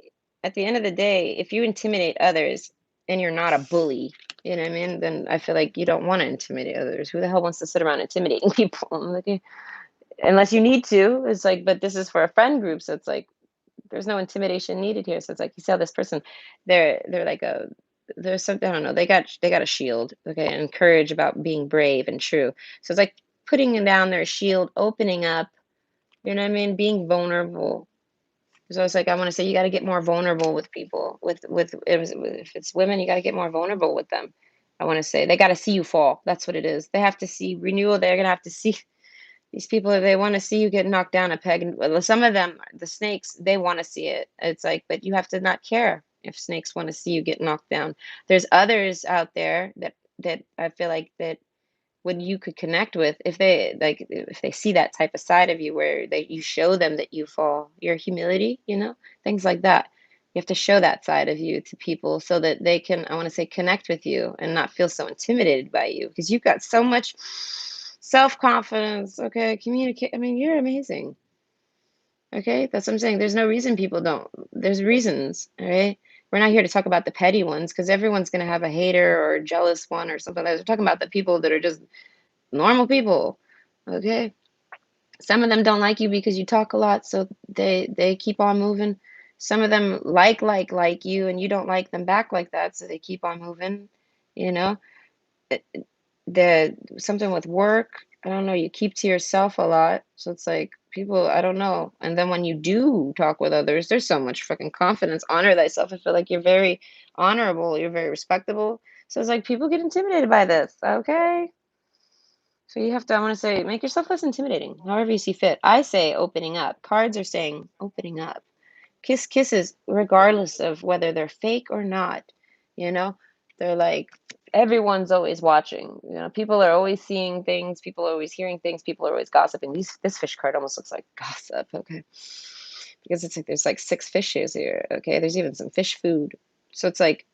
at the end of the day, if you intimidate others and you're not a bully, you know what I mean? Then I feel like you don't want to intimidate others. Who the hell wants to sit around intimidating people? I'm like, unless you need to. It's like, but this is for a friend group, so it's like there's no intimidation needed here. So it's like you saw this person, they're like a there's some I don't know, they got a shield, okay, and courage about being brave and true. So it's like putting down their shield, opening up, you know what I mean, being vulnerable. So it's like I want to say you got to get more vulnerable with people. With if it's women, you got to get more vulnerable with them. I want to say they got to see you fall. That's what it is. They have to see renewal. They're gonna have to see these people. They want to see you get knocked down a peg. And well, some of them, the snakes, they want to see it. It's like, but you have to not care if snakes want to see you get knocked down. There's others out there that I feel like that when you could connect with if they like if they see that type of side of you where they you show them that you fall your humility, things like that. You have to show that side of you to people so that they can, I want to say, connect with you and not feel so intimidated by you because you've got so much self-confidence. Okay, communicate. I mean, you're amazing. Okay, that's what I'm saying. There's no reason people don't. There's reasons. All right, we're not here to talk about the petty ones because everyone's going to have a hater or a jealous one or something like that. We're talking about the people that are just normal people. Okay, some of them don't like you because you talk a lot, so they keep on moving. Some of them like you and you don't like them back like that, so they keep on moving. you know It- the something with work, I don't know, you keep to yourself a lot, so it's like people, I don't know. And then when you do talk with others, there's so much fucking confidence. Honor thyself. I feel like you're very honorable, you're very respectable, so it's like people get intimidated by this. Okay, so you have to, I want to say, make yourself less intimidating, however you see fit. I say opening up. Cards are saying opening up. Kiss kisses, regardless of whether they're fake or not. You know, they're like everyone's always watching. People are always seeing things. People are always hearing things. People are always gossiping. This fish card almost looks like gossip. Okay, because it's like there's like 6 fishes here. Okay, there's even some fish food. So it's like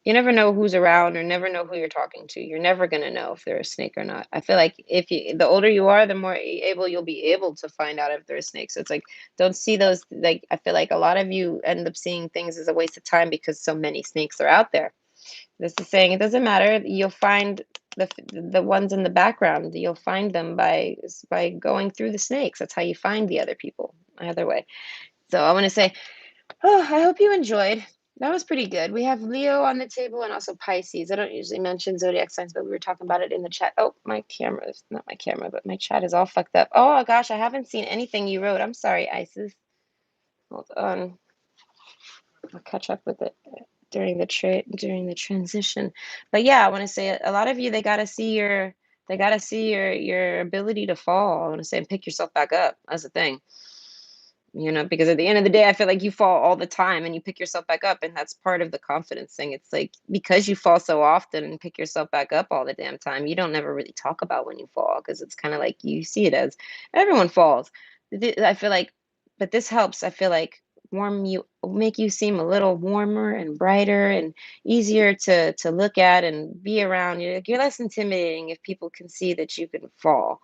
you never know who's around or never know who you're talking to. You're never going to know if they're a snake or not. I feel like the older you are, the more able you'll be able to find out if they're a snake. So it's like, don't see those. Like, I feel like a lot of you end up seeing things as a waste of time because so many snakes are out there. This is saying it doesn't matter. You'll find the ones in the background. You'll find them by going through the snakes. That's how you find the other people. Either way. So I want to say, oh, I hope you enjoyed. That was pretty good. We have Leo on the table and also Pisces. I don't usually mention zodiac signs, but we were talking about it in the chat. Oh, my camera is not my camera, but my chat is all fucked up. Oh gosh, I haven't seen anything you wrote. I'm sorry, Isis. Hold on. I'll catch up with it during the transition. But yeah, I want to say a lot of you, they gotta see your ability to fall. I want to say and pick yourself back up. That's the thing. Because at the end of the day, I feel like you fall all the time and you pick yourself back up. And that's part of the confidence thing. It's like because you fall so often and pick yourself back up all the damn time, you don't never really talk about when you fall because it's kind of like you see it as everyone falls. I feel like, but this helps. I feel like make you seem a little warmer and brighter and easier to look at and be around. You're less intimidating if people can see that you can fall,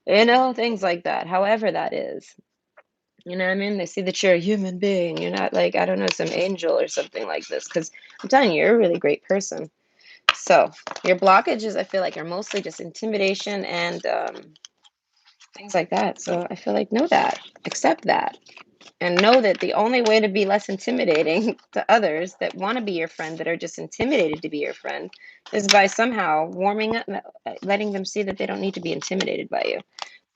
things like that, however that is. You know what I mean? They see that you're a human being. You're not like, I don't know, some angel or something like this. Because I'm telling you, you're a really great person. So your blockages, I feel like, are mostly just intimidation and things like that. So I feel like know that, accept that, and know that the only way to be less intimidating to others that want to be your friend, that are just intimidated to be your friend, is by somehow warming up, letting them see that they don't need to be intimidated by you.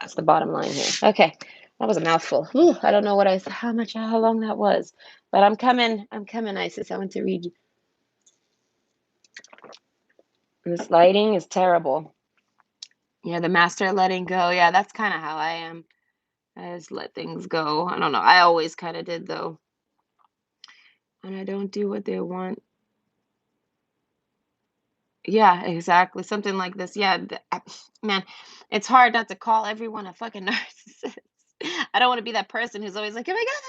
That's the bottom line here. Okay, that was a mouthful. Whew, I don't know how long that was, but I'm coming. I'm coming, Isis. I want to read. This lighting is terrible. Yeah, the master at letting go. Yeah, that's kind of how I am. I just let things go. I don't know. I always kind of did though. And I don't do what they want. Yeah, exactly. Something like this. Yeah, man, it's hard not to call everyone a fucking narcissist. I don't want to be that person who's always like, "Oh my God,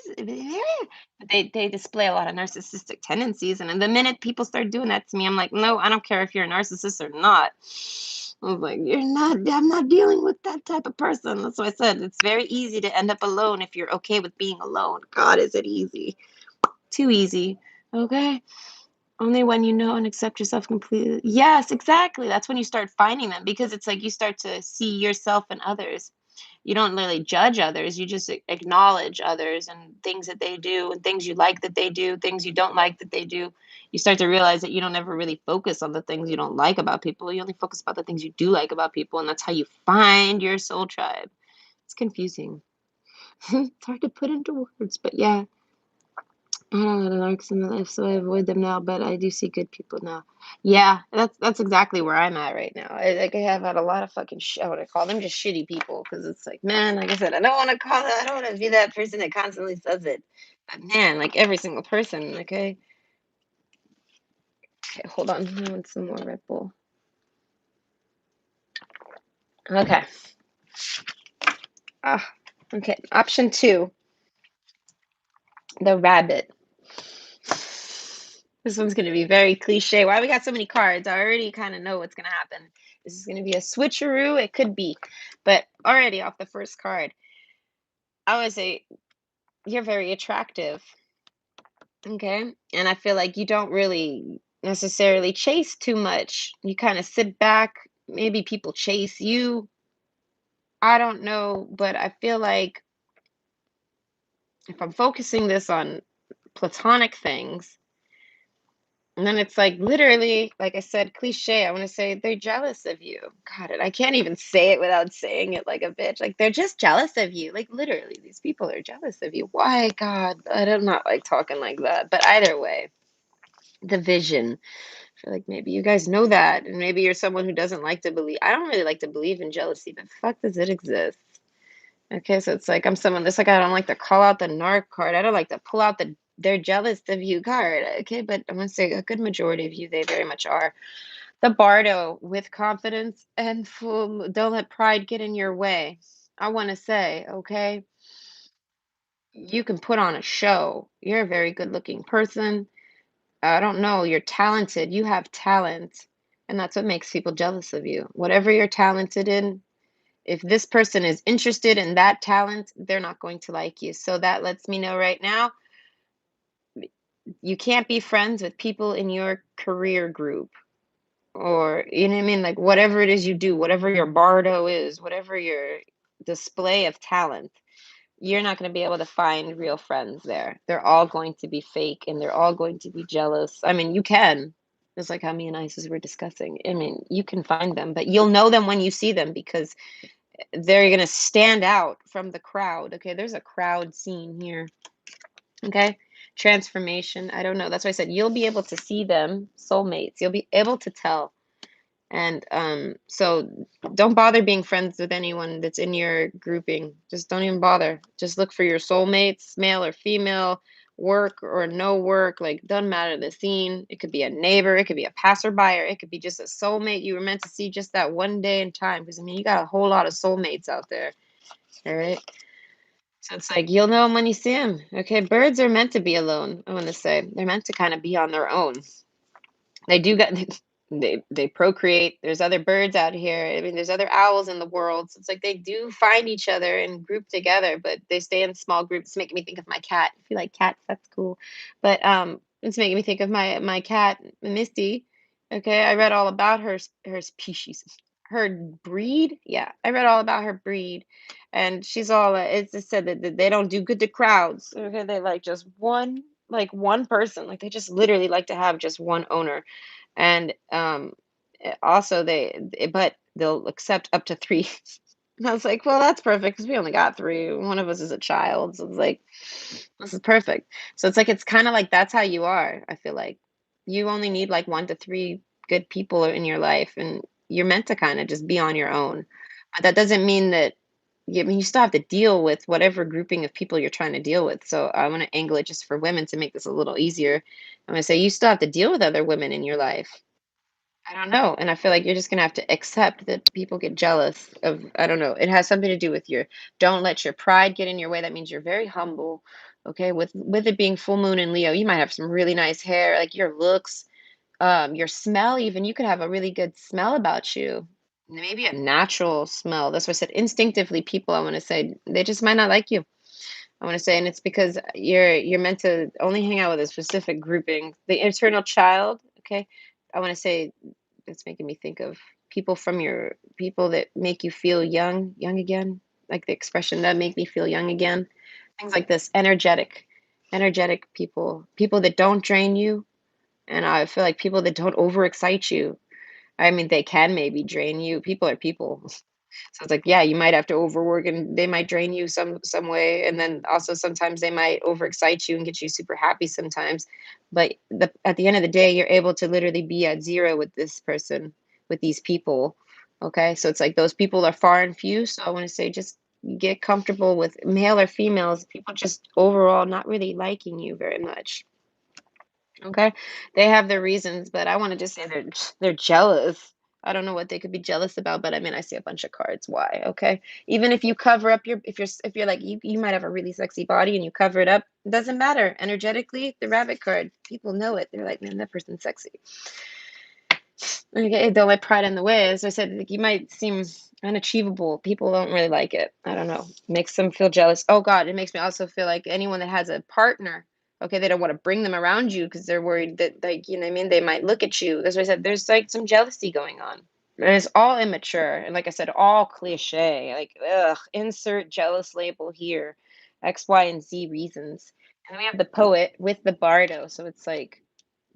that's a narcissist." But they display a lot of narcissistic tendencies, and the minute people start doing that to me, I'm like, "No, I don't care if you're a narcissist or not." I was like, "You're not. I'm not dealing with that type of person." That's why I said it's very easy to end up alone if you're okay with being alone. God, is it easy? Too easy. Okay. Only when you know and accept yourself completely. Yes, exactly. That's when you start finding them because it's like you start to see yourself and others. You don't really judge others. You just acknowledge others and things that they do and things you like that they do, things you don't like that they do. You start to realize that you don't ever really focus on the things you don't like about people. You only focus about the things you do like about people. And that's how you find your soul tribe. It's confusing. It's hard to put into words, but yeah. I don't know the narcs in my life, so I avoid them now, but I do see good people now. Yeah, that's exactly where I'm at right now. I have had a lot of fucking I want to call them just shitty people because it's like, man, like I said, I don't want to call it, I don't want to be that person that constantly says it. But man, like every single person, okay? Okay, hold on. I want some more Red Bull. Okay. Ah, okay. Option two, the rabbit. This one's going to be very cliche. Why we got so many cards? I already kind of know what's going to happen. This is going to be a switcheroo. It could be. But already off the first card, I would say you're very attractive. Okay. And I feel like you don't really necessarily chase too much. You kind of sit back. Maybe people chase you. I don't know. But I feel like if I'm focusing this on platonic things, and then it's like literally, like I said, cliche. I want to say they're jealous of you. God, I can't even say it without saying it like a bitch. Like they're just jealous of you. Like literally, these people are jealous of you. Why, God? I'm not like talking like that. But either way, the vision. I feel like maybe you guys know that, and maybe you're someone who doesn't like to believe. I don't really like to believe in jealousy, but fuck, does it exist? Okay, so it's like I'm someone that's like I don't like to call out the narc card. I don't like to pull out the they're jealous of you card. Okay, but I'm gonna say a good majority of you, they very much are. The Bardo with confidence and full don't let pride get in your way. I wanna say, okay, you can put on a show. You're a very good looking person. I don't know, you're talented. You have talent. And that's what makes people jealous of you. Whatever you're talented in, if this person is interested in that talent, they're not going to like you. So that lets me know right now, you can't be friends with people in your career group or, you know what I mean? Like whatever it is you do, whatever your bardo is, whatever your display of talent, you're not going to be able to find real friends there. They're all going to be fake and they're all going to be jealous. I mean, you can. Just like how me and Isis were discussing. I mean, you can find them, but you'll know them when you see them because they're going to stand out from the crowd. Okay, there's a crowd scene here. Okay, transformation. I don't know. That's why I said you'll be able to see them, soulmates. You'll be able to tell. And so don't bother being friends with anyone that's in your grouping. Just don't even bother. Just look for your soulmates, male or female, work or no work. Like, doesn't matter the scene. It could be a neighbor, it could be a passerby, or it could be just a soulmate you were meant to see just that one day in time. Because I mean, you got a whole lot of soulmates out there. All right. So it's like you'll know them when you see them. Okay. Birds are meant to be alone. I want to say they're meant to kind of be on their own. They do get they procreate. There's other birds out here. I mean, there's other owls in the world. So it's like they do find each other and group together, but they stay in small groups. It's making me think of my cat. If you like cats, that's cool. But it's making me think of my cat Misty. Okay, I read all about her species, her breed. Yeah, I read all about her breed, and she's all. It's just said that they don't do good to crowds. Okay, they like just one person. Like they just literally like to have just one owner and also but they'll accept up to three. And I was like, well, that's perfect because we only got three. One of us is a child, so it's like this is perfect. So it's like it's kind of like that's how you are. I feel like you only need like one to three good people in your life, and you're meant to kind of just be on your own. But that doesn't mean that I mean, you still have to deal with whatever grouping of people you're trying to deal with. So I want to angle it just for women to make this a little easier. I'm going to say you still have to deal with other women in your life. I don't know. And I feel like you're just gonna have to accept that people get jealous of, I don't know. It has something to do with your, don't let your pride get in your way. That means you're very humble. Okay. With it being full moon in Leo, you might have some really nice hair, like your looks, your smell, even you could have a really good smell about you. Maybe a natural smell. That's what I said. Instinctively, people I want to say they just might not like you. I want to say, and it's because you're meant to only hang out with a specific grouping. The eternal child, okay? I want to say it's making me think of people from your people that make you feel young, young again. Like the expression that make me feel young again. Things like this, energetic people, people that don't drain you, and I feel like people that don't overexcite you. I mean, they can maybe drain you. People are people. So it's like, yeah, you might have to overwork and they might drain you some way. And then also sometimes they might overexcite you and get you super happy sometimes. But at the end of the day, you're able to literally be at zero with this person, with these people. Okay. So it's like those people are far and few. So I want to say just get comfortable with male or females, people just overall not really liking you very much. Okay. They have their reasons, but I want to just say they're jealous. I don't know what they could be jealous about, but I mean, I see a bunch of cards. Why? Okay. Even if you cover up your, if you're like, you might have a really sexy body and you cover it up, it doesn't matter. Energetically, the rabbit card, people know it. They're like, man, that person's sexy. Okay. Don't let pride in the way. As I said, like, you might seem unachievable. People don't really like it. I don't know. Makes them feel jealous. Oh God, it makes me also feel like anyone that has a partner, okay, they don't want to bring them around you because they're worried that, like, you know what I mean, they might look at you. That's why I said there's like some jealousy going on. And it's all immature. And like I said, all cliche. Like, ugh, insert jealous label here. X, Y, and Z reasons. And then we have the poet with the bardo. So it's like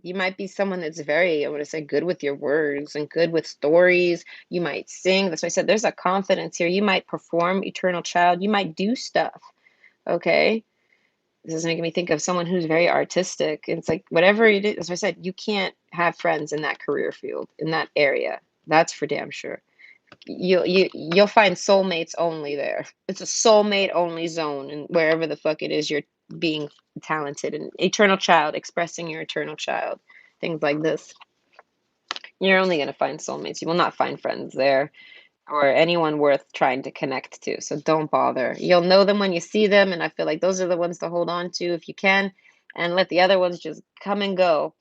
you might be someone that's very, I want to say, good with your words and good with stories. You might sing. That's why I said there's a confidence here. You might perform, eternal child. You might do stuff. Okay. This is making me think of someone who's very artistic. It's like whatever it is, as I said, you can't have friends in that career field, in that area. That's for damn sure. You'll find soulmates only there. It's a soulmate only zone, and wherever the fuck it is, you're being talented and eternal child, expressing your eternal child, things like this. You're only gonna find soulmates. You will not find friends there or anyone worth trying to connect to. So don't bother. You'll know them when you see them, and I feel like those are the ones to hold on to if you can, and let the other ones just come and go.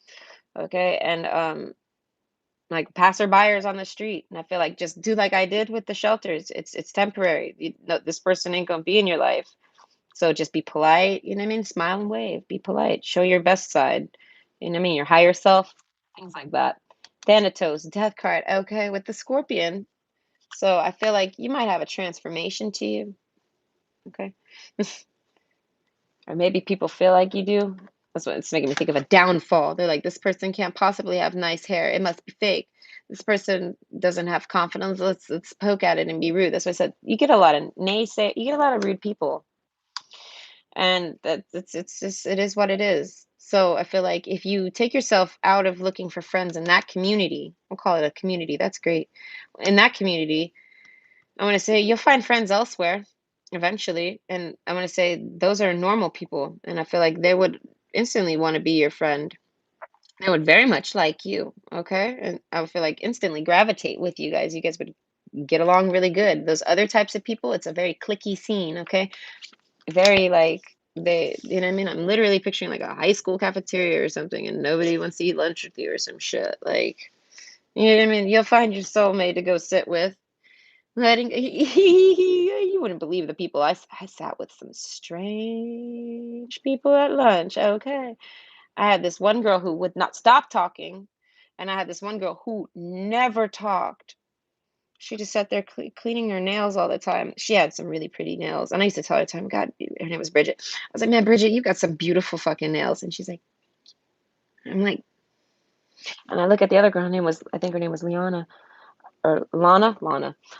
Okay, and like passerbyers on the street, and I feel like just do like I did with the shelters. It's temporary. This person ain't gonna be in your life, so just be polite. You know what I mean? Smile and wave. Be polite. Show your best side. You know what I mean? Your higher self. Things like that. Thanatos, death card. Okay, with the scorpion. So I feel like you might have a transformation to you. Okay, or maybe people feel like you do. That's what it's making me think of a downfall. They're like, this person can't possibly have nice hair. It must be fake. This person doesn't have confidence. Let's poke at it and be rude. That's why I said you get a lot of naysay. You get a lot of rude people, and that it's just it is what it is. So I feel like if you take yourself out of looking for friends in that community, we'll call it a community. That's great. In that community, I want to say you'll find friends elsewhere eventually. And I want to say those are normal people. And I feel like they would instantly want to be your friend. They would very much like you. Okay. And I would feel like instantly gravitate with you guys. You guys would get along really good. Those other types of people, it's a very clicky scene. Okay. Very like, they, you know what I mean? I'm literally picturing like a high school cafeteria or something, and nobody wants to eat lunch with you or some shit. Like, you know what I mean? You'll find your soulmate to go sit with. Letting you wouldn't believe the people I sat with some strange people at lunch. Okay. I had this one girl who would not stop talking, and I had this one girl who never talked. She just sat there cleaning her nails all the time. She had some really pretty nails, and I used to tell her all the time, God, her name was Bridget. I was like, man, Bridget, you got some beautiful fucking nails. And she's like, I'm like, and I look at the other girl. Her name was, I think her name was Liana. Or Lana.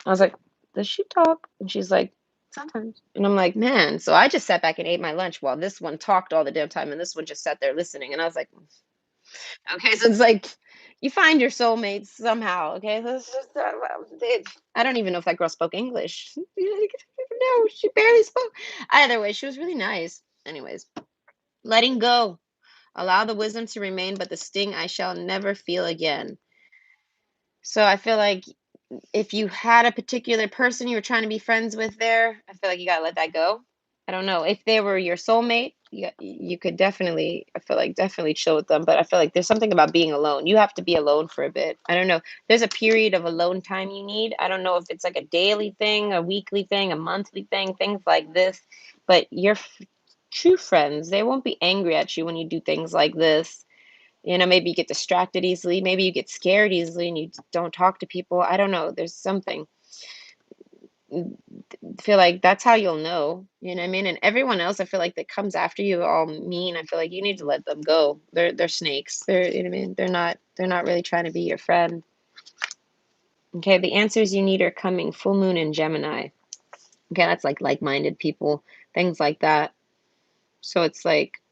I was like, does she talk? And she's like, sometimes. And I'm like, man. So I just sat back and ate my lunch while this one talked all the damn time and this one just sat there listening. And I was like, okay, so it's like You find your soulmates somehow, okay? I don't even know if that girl spoke English. No, she barely spoke. Either way, she was really nice. Anyways, letting go. Allow the wisdom to remain, but the sting I shall never feel again. So I feel like if you had a particular person you were trying to be friends with there, I feel like you gotta let that go. I don't know if they were your soulmate. You could definitely, I feel like definitely chill with them. But I feel like there's something about being alone. You have to be alone for a bit. I don't know. There's a period of alone time you need. I don't know if it's like a daily thing, a weekly thing, a monthly thing, things like this. But your true friends, they won't be angry at you when you do things like this. Maybe you get distracted easily. Maybe you get scared easily and you don't talk to people. I don't know. There's something. Feel like that's how you'll know. You know what I mean? And everyone else, I feel like that comes after you all mean. I feel like you need to let them go. They're snakes. You know what I mean? They're not really trying to be your friend. Okay, the answers you need are coming. Full moon in Gemini. Okay, that's like-minded people, things like that. So it's like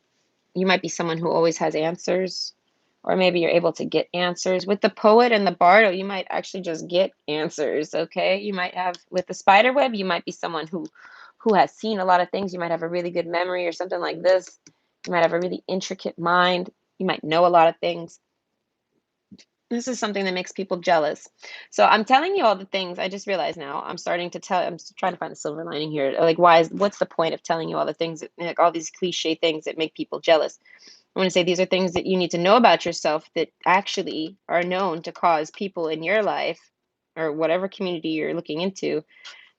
you might be someone who always has answers, or maybe you're able to get answers. With the poet and the bard, you might actually just get answers, okay? You might have, with the spider web, you might be someone who has seen a lot of things. You might have a really good memory or something like this. You might have a really intricate mind. You might know a lot of things. This is something that makes people jealous. So I'm telling you all the things. I just realized now. I'm trying to find the silver lining here. Like, what's the point of telling you all the things, like all these cliche things that make people jealous? I want to say these are things that you need to know about yourself that actually are known to cause people in your life or whatever community you're looking into.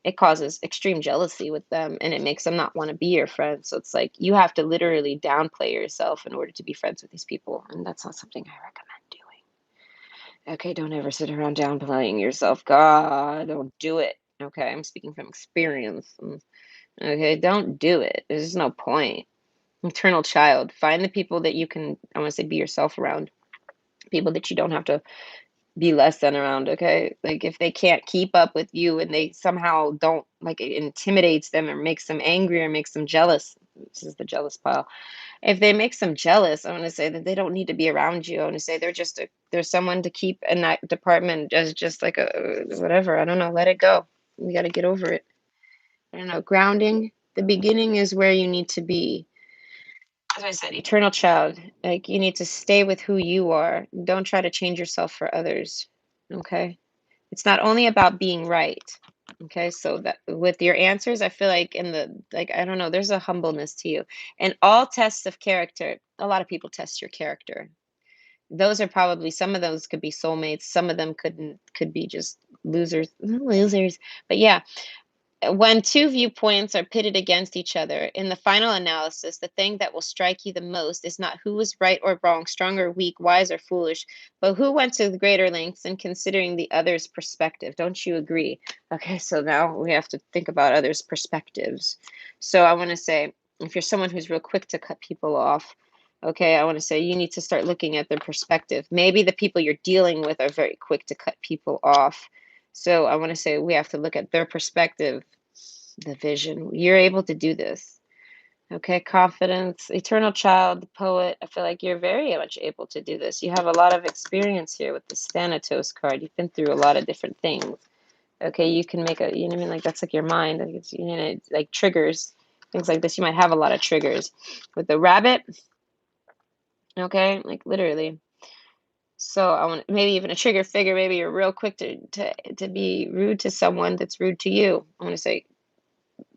It causes extreme jealousy with them and it makes them not want to be your friend. So it's like you have to literally downplay yourself in order to be friends with these people. And that's not something I recommend doing. Okay, don't ever sit around downplaying yourself. God, don't do it. Okay, I'm speaking from experience. Okay, don't do it. There's no point. Eternal child. Find the people that you can, I want to say, be yourself around. People that you don't have to be less than around, okay? Like if they can't keep up with you and they somehow don't, like it intimidates them or makes them angry or makes them jealous. This is the jealous pile. If they make them jealous, I want to say that they don't need to be around you. I want to say they're someone to keep in that department as just like a whatever. I don't know. Let it go. We got to get over it. I don't know. Grounding. The beginning is where you need to be. As I said, eternal child, like you need to stay with who you are. Don't try to change yourself for others. Okay. It's not only about being right. Okay. So that with your answers, I feel like I don't know, there's a humbleness to you. And all tests of character, a lot of people test your character. Those are probably some of those could be soulmates. Some of them could be just losers. But yeah, when two viewpoints are pitted against each other, in the final analysis, the thing that will strike you the most is not who was right or wrong, strong or weak, wise or foolish, but who went to the greater lengths in considering the other's perspective. Don't you agree? Okay, so now we have to think about others' perspectives. So I want to say, if you're someone who's real quick to cut people off, okay, I want to say you need to start looking at their perspective. Maybe the people you're dealing with are very quick to cut people off. So I want to say we have to look at their perspective, the vision. You're able to do this. Okay, confidence, eternal child, the poet. I feel like you're very much able to do this. You have a lot of experience here with the Thanatos card. You've been through a lot of different things. Okay, you can make you know what I mean? Like that's like your mind. Like it's, like triggers, things like this. You might have a lot of triggers. With the rabbit, okay, like literally. So I want maybe even a trigger figure. Maybe you're real quick to be rude to someone that's rude to you. I want to say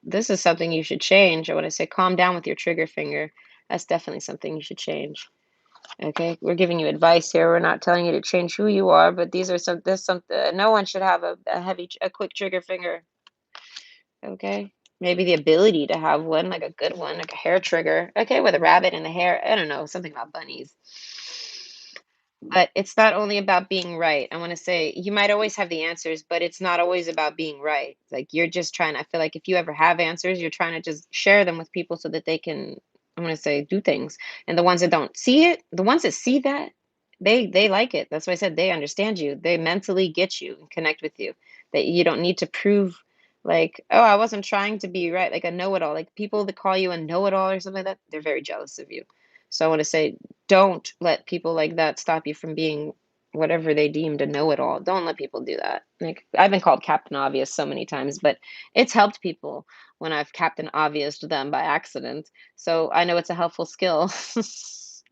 this is something you should change. I want to say calm down with your trigger finger. That's definitely something you should change. Okay, we're giving you advice here. We're not telling you to change who you are, but these are some. This something. No one should have a quick trigger finger. Okay, maybe the ability to have one, like a good one, like a hair trigger. Okay, with a rabbit in the hair. I don't know, something about bunnies. But it's not only about being right. I want to say you might always have the answers, but it's not always about being right. Like you're just trying, I feel like if you ever have answers, you're trying to just share them with people so that they can, I want to say, do things. And the ones that don't see it, the ones that see that, they like it. That's why I said they understand you. They mentally get you and connect with you. That you don't need to prove like, oh, I wasn't trying to be right, like a know-it-all. Like people that call you a know-it-all or something like that, they're very jealous of you. So I want to say don't let people like that stop you from being whatever they deem to know it all. Don't let people do that. Like, I've been called Captain Obvious so many times, but it's helped people when I've Captain Obvious them by accident. So I know it's a helpful skill.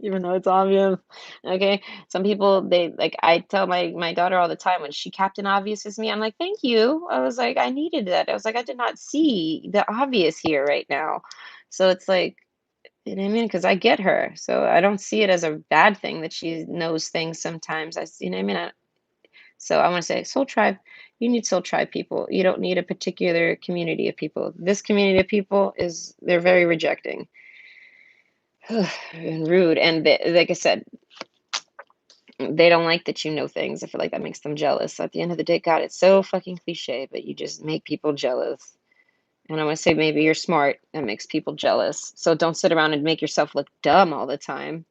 Even though it's obvious. Okay. Some people, they like, I tell my daughter all the time when she Captain Obviouses me, I'm like, thank you. I was like, I needed that. I was like, I did not see the obvious here right now. So it's like, you know what I mean? Because I get her, so I don't see it as a bad thing that she knows things sometimes. You know what I mean? So I want to say, soul tribe, you need soul tribe people. You don't need a particular community of people. This community of people they're very rejecting and rude. And like I said, they don't like that you know things. I feel like that makes them jealous. At the end of the day, God, it's so fucking cliche, but you just make people jealous. And I want to say maybe you're smart. That makes people jealous. So don't sit around and make yourself look dumb all the time.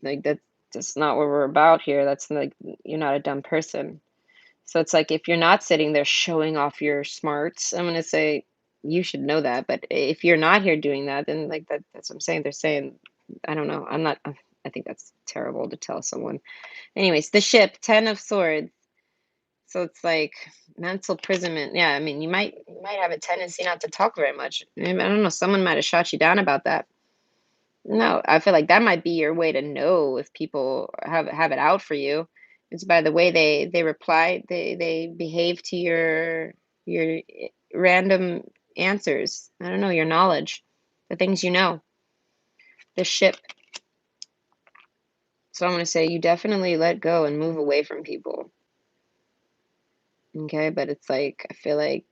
Like that's not what we're about here. That's like you're not a dumb person. So it's like if you're not sitting there showing off your smarts, I'm gonna say you should know that. But if you're not here doing that, then like that's what I'm saying. They're saying, I don't know. I'm not. I think that's terrible to tell someone. Anyways, the ship, 10 of Swords. So it's like mental imprisonment. Yeah, I mean, you might have a tendency not to talk very much. I don't know. Someone might have shot you down about that. No, I feel like that might be your way to know if people have it out for you. It's by the way they reply, they behave to your random answers. I don't know, your knowledge, the things you know, the ship. So I'm gonna say you definitely let go and move away from people. Okay, but it's like I feel like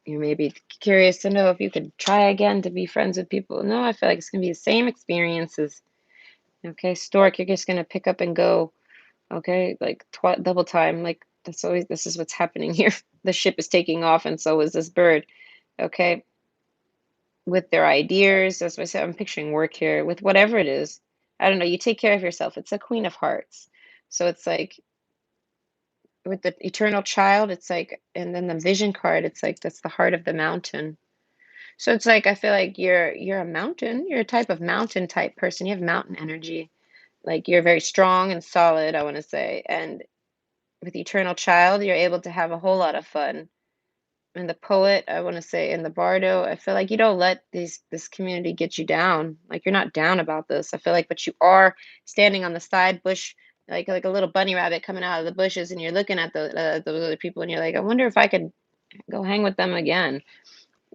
you may be curious to know if you could try again to be friends with people. No, I feel like it's gonna be the same experiences. Okay, Stork, you're just gonna pick up and go. Okay, like double time. Like this is what's happening here. The ship is taking off, and so is this bird. Okay, with their ideas. That's what I said. I'm picturing work here with whatever it is. I don't know. You take care of yourself. It's a Queen of Hearts, so it's like with the Eternal Child. It's like, and then the Vision card. It's like that's the heart of the mountain. So it's like I feel like you're a mountain. You're a type of mountain type person. You have mountain energy. Like you're very strong and solid. I want to say, and with Eternal Child, you're able to have a whole lot of fun. And the poet, I want to say, and the bardo, I feel like you don't let this community get you down. Like you're not down about this. I feel like, but you are standing on the side bush, like a little bunny rabbit coming out of the bushes, and you're looking at those other people, and you're like, I wonder if I could go hang with them again.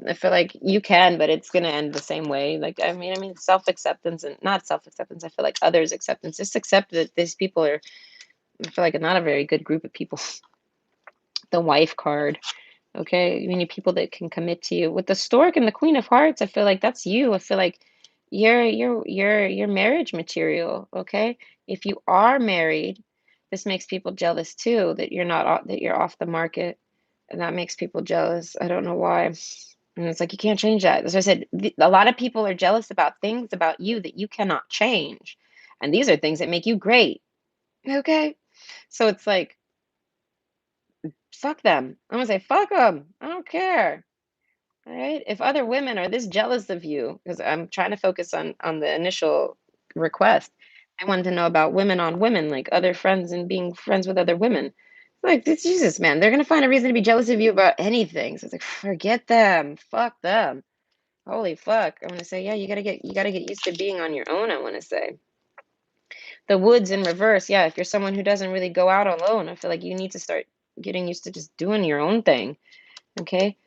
I feel like you can, but it's gonna end the same way. Like I mean, self acceptance and not self acceptance. I feel like others acceptance. Just accept that these people are. I feel like not a very good group of people. The wife card. Okay, you need people that can commit to you. With the stork and the queen of hearts, I feel like that's you. I feel like you're marriage material. Okay, if you are married, this makes people jealous too. That you're not that you're off the market, and that makes people jealous. I don't know why. And it's like you can't change that. As I said, a lot of people are jealous about things about you that you cannot change, and these are things that make you great. Okay, so it's like fuck them. I'm gonna say fuck them. I don't care. All right. If other women are this jealous of you, because I'm trying to focus on the initial request, I wanted to know about women on women, like other friends and being friends with other women. Like this Jesus, man, they're gonna find a reason to be jealous of you about anything. So it's like forget them, fuck them. Holy fuck. I want to say, yeah, you gotta get used to being on your own. I want to say the woods in reverse. Yeah, if you're someone who doesn't really go out alone, I feel like you need to start getting used to just doing your own thing. Okay.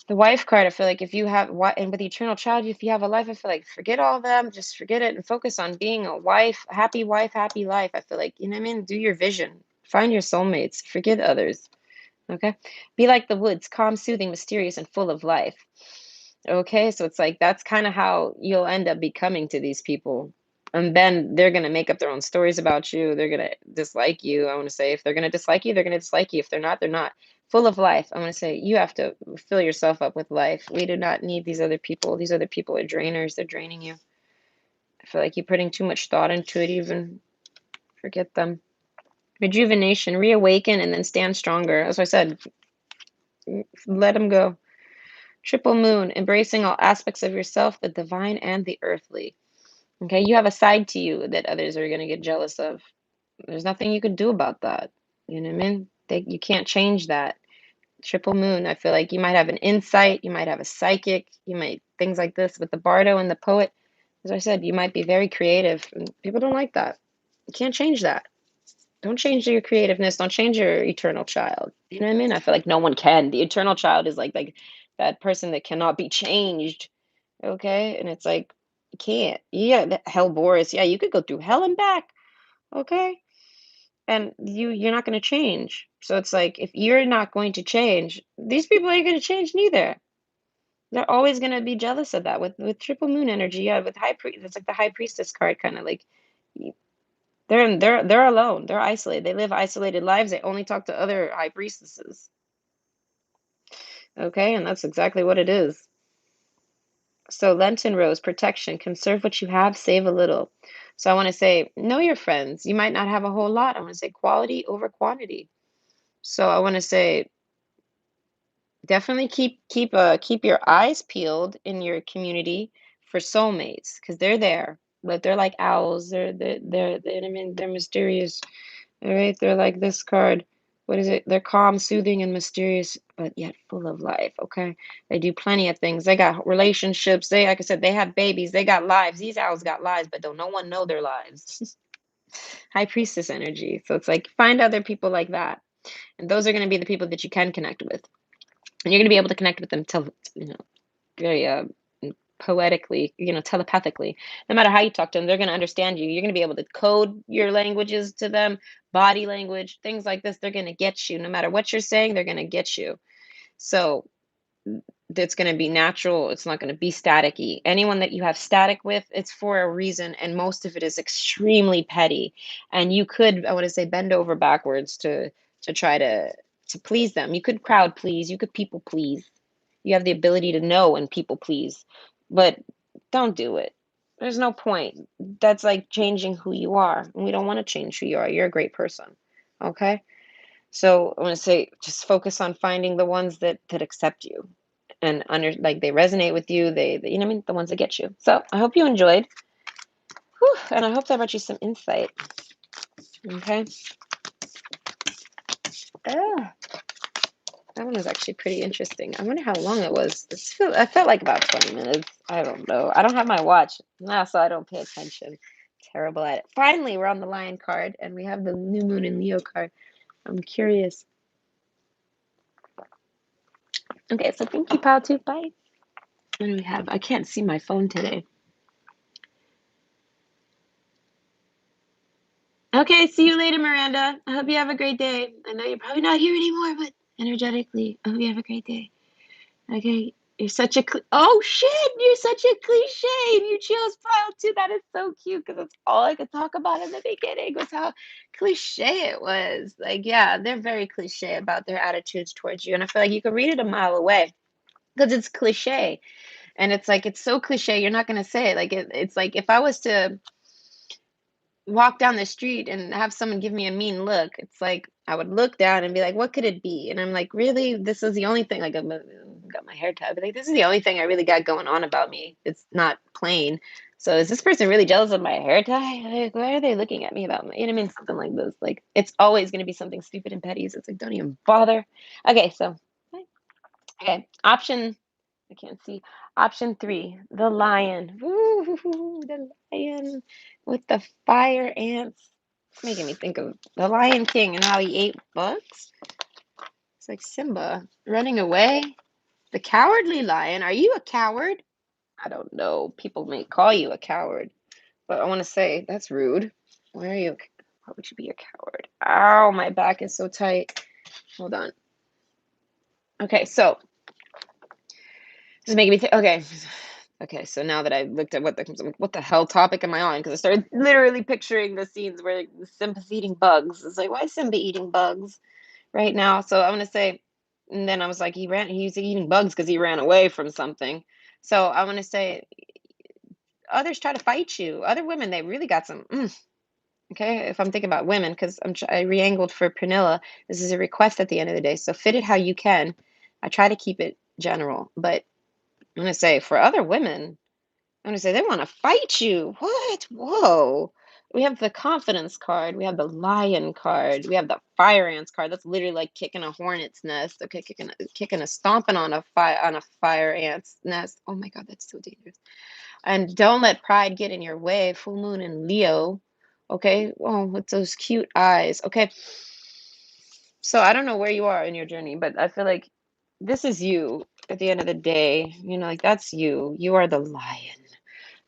The wife card, I feel like if you have and with the eternal child, if you have a life, I feel like forget all of them, just forget it and focus on being a wife, happy life. I feel like, you know what I mean? Do your vision. Find your soulmates. Forget others. Okay. Be like the woods, calm, soothing, mysterious, and full of life. Okay. So it's like that's kind of how you'll end up becoming to these people. And then they're going to make up their own stories about you. They're going to dislike you. I want to say if they're going to dislike you, they're going to dislike you. If they're not, they're not. Full of life. I want to say you have to fill yourself up with life. We do not need these other people. These other people are drainers. They're draining you. I feel like you're putting too much thought into it, even. Forget them. Rejuvenation, reawaken, and then stand stronger. As I said, let them go. Triple moon, embracing all aspects of yourself, the divine and the earthly. Okay, you have a side to you that others are going to get jealous of. There's nothing you could do about that. You know what I mean? You can't change that. Triple moon, I feel like you might have an insight, you might have a psychic, you might things like this with the bardo and the poet. As I said, you might be very creative, and people don't like that. You can't change that. Don't change your creativeness. Don't change your eternal child. You know what I mean? I feel like no one can. The eternal child is like that person that cannot be changed. Okay, and it's like you can't. Yeah, hell, Boris. Yeah, you could go through hell and back. Okay, and you're not going to change. So it's like if you're not going to change, these people ain't going to change neither. They're always going to be jealous of that with triple moon energy. Yeah, with high priest, it's like the high priestess card, kind of like they're alone. They're isolated. They live isolated lives. They only talk to other high priestesses. Okay, and that's exactly what it is. So Lenten rose, protection, conserve what you have, save a little. So I want to say, know your friends. You might not have a whole lot. I want to say quality over quantity. So I want to say definitely keep your eyes peeled in your community for soulmates because they're there. But they're like owls. I mean, they're mysterious. All right, they're like this card. What is it? They're calm, soothing, and mysterious, but yet full of life. Okay, they do plenty of things. They got relationships. They, like I said, they have babies. They got lives. These owls got lives, but don't no one know their lives. High priestess energy. So it's like find other people like that, and those are going to be the people that you can connect with, and you're going to be able to connect with them very poetically, telepathically. No matter how you talk to them, they're going to understand you. You're going to be able to code your languages to them, body language, things like this. They're going to get you. No matter what you're saying, they're going to get you. So it's going to be natural. It's not going to be staticky. Anyone that you have static with, it's for a reason, and most of it is extremely petty. And you could, I want to say, bend over backwards to try to please them. You could crowd please. You could people please. You have the ability to know and people please, but don't do it. There's no point. That's like changing who you are. And we don't want to change who you are. You're a great person. Okay? So I want to say just focus on finding the ones that accept you and like they resonate with you. You know what I mean? The ones that get you. So I hope you enjoyed. Whew, and I hope that brought you some insight. Okay. Ah, that one was actually pretty interesting. I wonder how long it was. I felt like about 20 minutes. I don't know. I don't have my watch now, so I don't pay attention. Terrible at it. Finally, we're on the Lion card, and we have the New Moon and Leo card. I'm curious. Okay, so thank you, Pal Tooth. Bye. What do we have? I can't see my phone today. Okay, see you later, Miranda. I hope you have a great day. I know you're probably not here anymore, but energetically, I hope you have a great day. Okay, you're such a oh shit, you're such a cliche. You chose pile two. That is so cute because that's all I could talk about in the beginning was how cliche it was. Like, yeah, they're very cliche about their attitudes towards you, and I feel like you could read it a mile away because it's cliche, and it's like it's so cliche. You're not gonna say it. Like it's like if I was to walk down the street and have someone give me a mean look, it's like I would look down and be like, "What could it be?" And I'm like, "Really? This is the only thing." Like, got my hair tied, but like, this is the only thing I really got going on about me. It's not plain. So is this person really jealous of my hair tie? Like, why are they looking at me about my? You know what I mean? Something like this. Like, it's always going to be something stupid and petty. So it's like, don't even bother. Okay, so okay, option. I can't see. Option three, the lion. Woo, the lion with the fire ants. It's making me think of the Lion King and how he ate bugs. It's like Simba running away. The cowardly lion. Are you a coward? I don't know. People may call you a coward, but I want to say that's rude. Why are you? Why would you be a coward? Ow, my back is so tight. Hold on. Okay, so this is making me think. Okay, okay. So now that I looked at what the hell topic am I on? Because I started literally picturing the scenes where Simba's eating bugs. It's like, why is Simba eating bugs right now? So I'm gonna say, and then I was like, he's eating bugs because he ran away from something. So I want to say, others try to fight you. Other women, they really got some. Okay, if I'm thinking about women, because I re-angled for Pernilla. This is a request at the end of the day, so fit it how you can. I try to keep it general, but I'm gonna say for other women, I'm gonna say they want to fight you. What? Whoa. we have the confidence card, we have the lion card, we have the fire ants card. That's literally like kicking a hornet's nest. Okay, kicking a stomping on a fire ant's nest. Oh my god, that's so dangerous. And don't let pride get in your way. Full moon in Leo. Okay. Oh, with those cute eyes. Okay. So I don't know where you are in your journey, but I feel like this is you at the end of the day. Like that's you. You are the lion.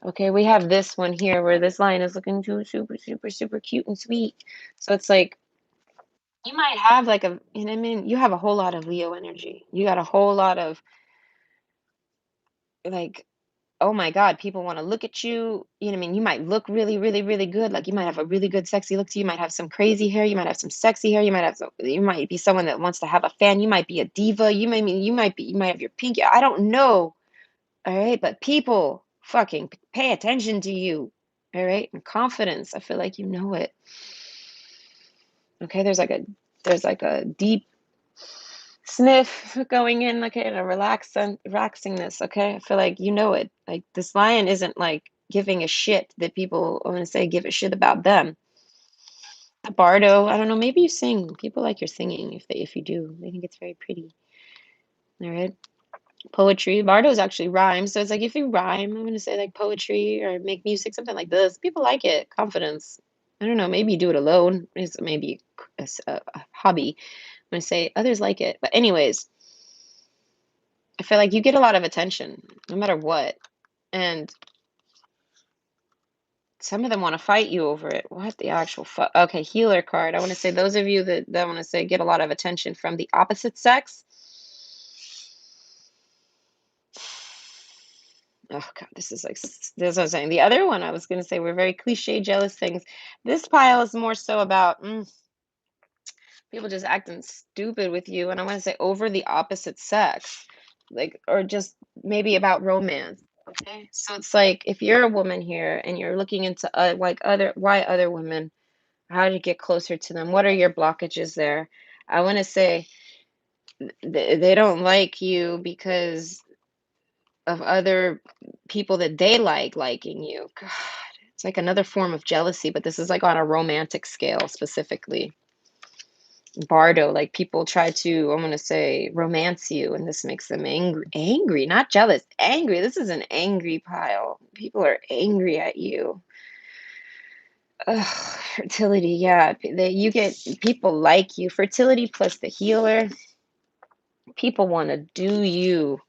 Okay, we have this one here where this lion is looking too super, super, super cute and sweet. So it's like you might have like I mean, you have a whole lot of Leo energy. You got a whole lot of like, oh my God, people want to look at you. What I mean? You might look really, really, really good. Like you might have a really good, sexy look to you. You might have some crazy hair. You might have some sexy hair. You might be someone that wants to have a fan. You might be a diva. You might have your pink. I don't know. All right, but people fucking pay attention to you. All right, and confidence. I feel like you know it. Okay, there's like a deep sniff going in, okay, and a relaxingness. Okay, I feel like you know it. Like this lion isn't like giving a shit that people, I'm gonna say, give a shit about them. The bardo, I don't know. Maybe you sing. People like your singing if you do. They think it's very pretty. All right. Poetry. Bardos actually rhymes. So it's like if you rhyme, I'm going to say like poetry or make music, something like this. People like it. Confidence. I don't know. Maybe you do it alone. It's maybe a hobby. I'm going to say others like it. But, anyways, I feel like you get a lot of attention no matter what. And some of them want to fight you over it. What the actual fuck? Okay, healer card. I want to say those of you that want to say get a lot of attention from the opposite sex. Oh God, this is what I'm saying. The other one I was going to say we're very cliche, jealous things. This pile is more so about people just acting stupid with you, and I want to say over the opposite sex, like or just maybe about romance. Okay, so it's like if you're a woman here and you're looking into like why other women, how to get closer to them, what are your blockages there? I want to say they don't like you because of other people that they liking you. God, it's like another form of jealousy, but this is like on a romantic scale specifically. Bardo, like people try to, I'm gonna say, romance you, and this makes them angry, not jealous, angry. This is an angry pile. People are angry at you. Ugh, fertility, yeah. You get people like you. Fertility plus the healer. People want to do you.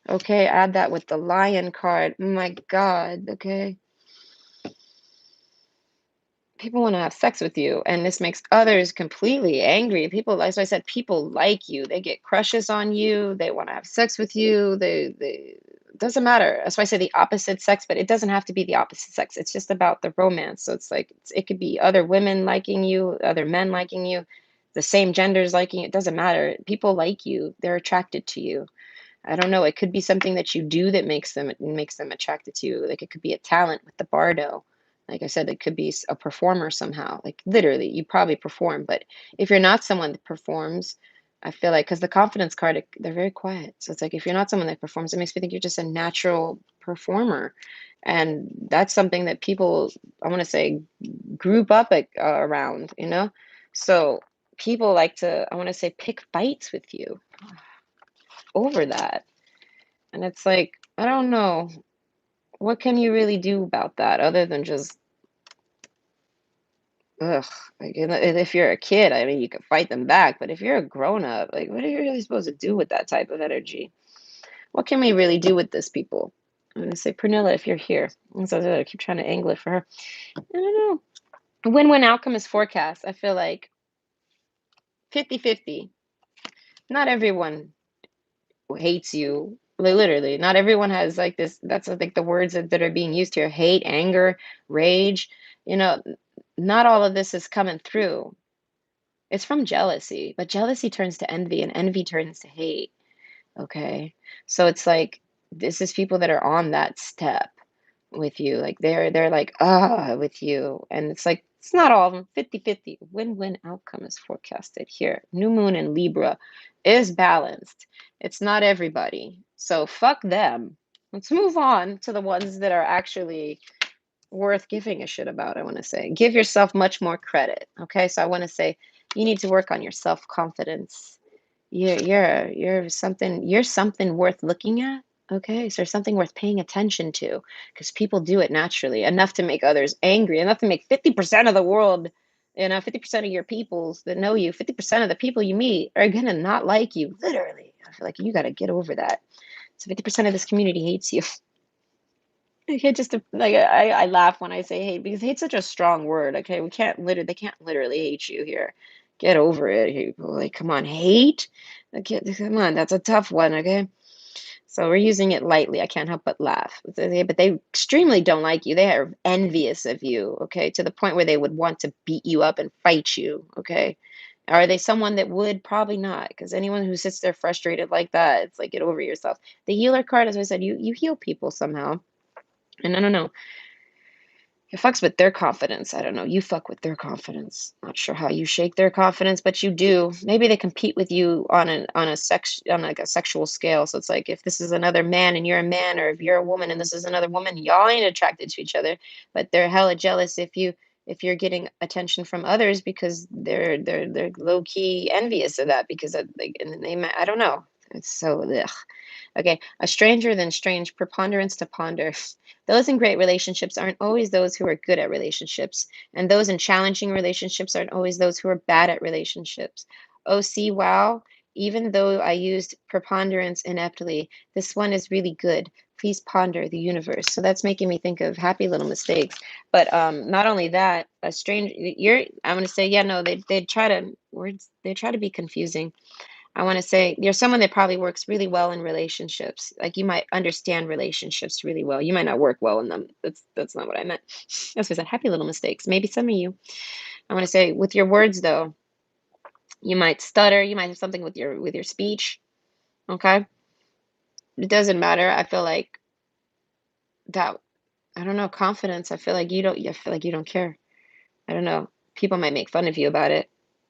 Okay, add that with the lion card. Oh my God, okay. People want to have sex with you, and this makes others completely angry. People, as I said, people like you. They get crushes on you. They want to have sex with you. They doesn't matter. That's why I say the opposite sex, but it doesn't have to be the opposite sex. It's just about the romance. So it's like it could be other women liking you, other men liking you, the same genders liking you. It doesn't matter. People like you. They're attracted to you. I don't know. It could be something that you do that makes them attracted to you. Like it could be a talent with the bardo. Like I said, it could be a performer somehow. Like literally, you probably perform. But if you're not someone that performs, I feel like because the confidence card, they're very quiet. So it's like if you're not someone that performs, it makes me think you're just a natural performer, and that's something that people, I want to say, group up around. So people like to, I want to say, pick fights with you over that. And it's like, I don't know. What can you really do about that other than just, ugh. Like, if you're a kid, I mean, you can fight them back. But if you're a grown up, like, what are you really supposed to do with that type of energy? What can we really do with this, people? I'm going to say, Pernilla, if you're here. And so I keep trying to angle it for her. I don't know. Win-win outcome is forecast. I feel like 50-50. Not everyone hates you. Literally, not everyone has like this. That's I think the words that are being used here: hate, anger, rage. You know, not all of this is coming through. It's from jealousy, but jealousy turns to envy, and envy turns to hate. Okay, so it's like this is people that are on that step with you, like they're like with you, and it's like it's not all of them. 50-50 win-win outcome is forecasted here. New moon in Libra is balanced. It's not everybody, so fuck them. Let's move on to the ones that are actually worth giving a shit about, I want to say. Give yourself much more credit. Okay? So I want to say you need to work on your self-confidence. You're something worth looking at. Okay? So there's something worth paying attention to because people do it naturally, enough to make others angry, enough to make 50% of the world, 50% of your peoples that know you, 50% of the people you meet are gonna not like you. Literally. I feel like you gotta get over that. So 50% of this community hates you. Okay, just to, like I laugh when I say hate because hate's such a strong word. Okay, they can't literally hate you here. Get over it, people. Like, come on, hate. Okay, come on, that's a tough one. Okay, so we're using it lightly. I can't help but laugh. But they extremely don't like you. They are envious of you. Okay, to the point where they would want to beat you up and fight you. Okay. Are they someone that would? Probably not, because anyone who sits there frustrated like that, it's like get over yourself. The healer card, as I said, you heal people somehow. And I don't know, it fucks with their confidence. I don't know. You fuck with their confidence. Not sure how you shake their confidence, but you do. Maybe they compete with you on like a sexual scale. So it's like if this is another man and you're a man, or if you're a woman and this is another woman, y'all ain't attracted to each other. But they're hella jealous if you're getting attention from others because they're low key envious of that because of, like, and they might, I don't know. It's so ugh. Okay, a stranger than strange, preponderance to ponder. Those in great relationships aren't always those who are good at relationships, and those in challenging relationships aren't always those who are bad at relationships. Oh, see, wow, even though I used preponderance ineptly, this one is really good. Please ponder the universe. So that's making me think of happy little mistakes. But not only that, a strange I'm gonna say, yeah, no, they try to words they try to be confusing. I want to say you're someone that probably works really well in relationships. Like you might understand relationships really well. You might not work well in them. That's not what I meant. That's what I said. Happy little mistakes. Maybe some of you. I want to say with your words though, you might stutter. You might have something with your speech. Okay, it doesn't matter. I feel like that. I don't know, confidence. I feel like you don't. I feel like you don't care. I don't know. People might make fun of you about it.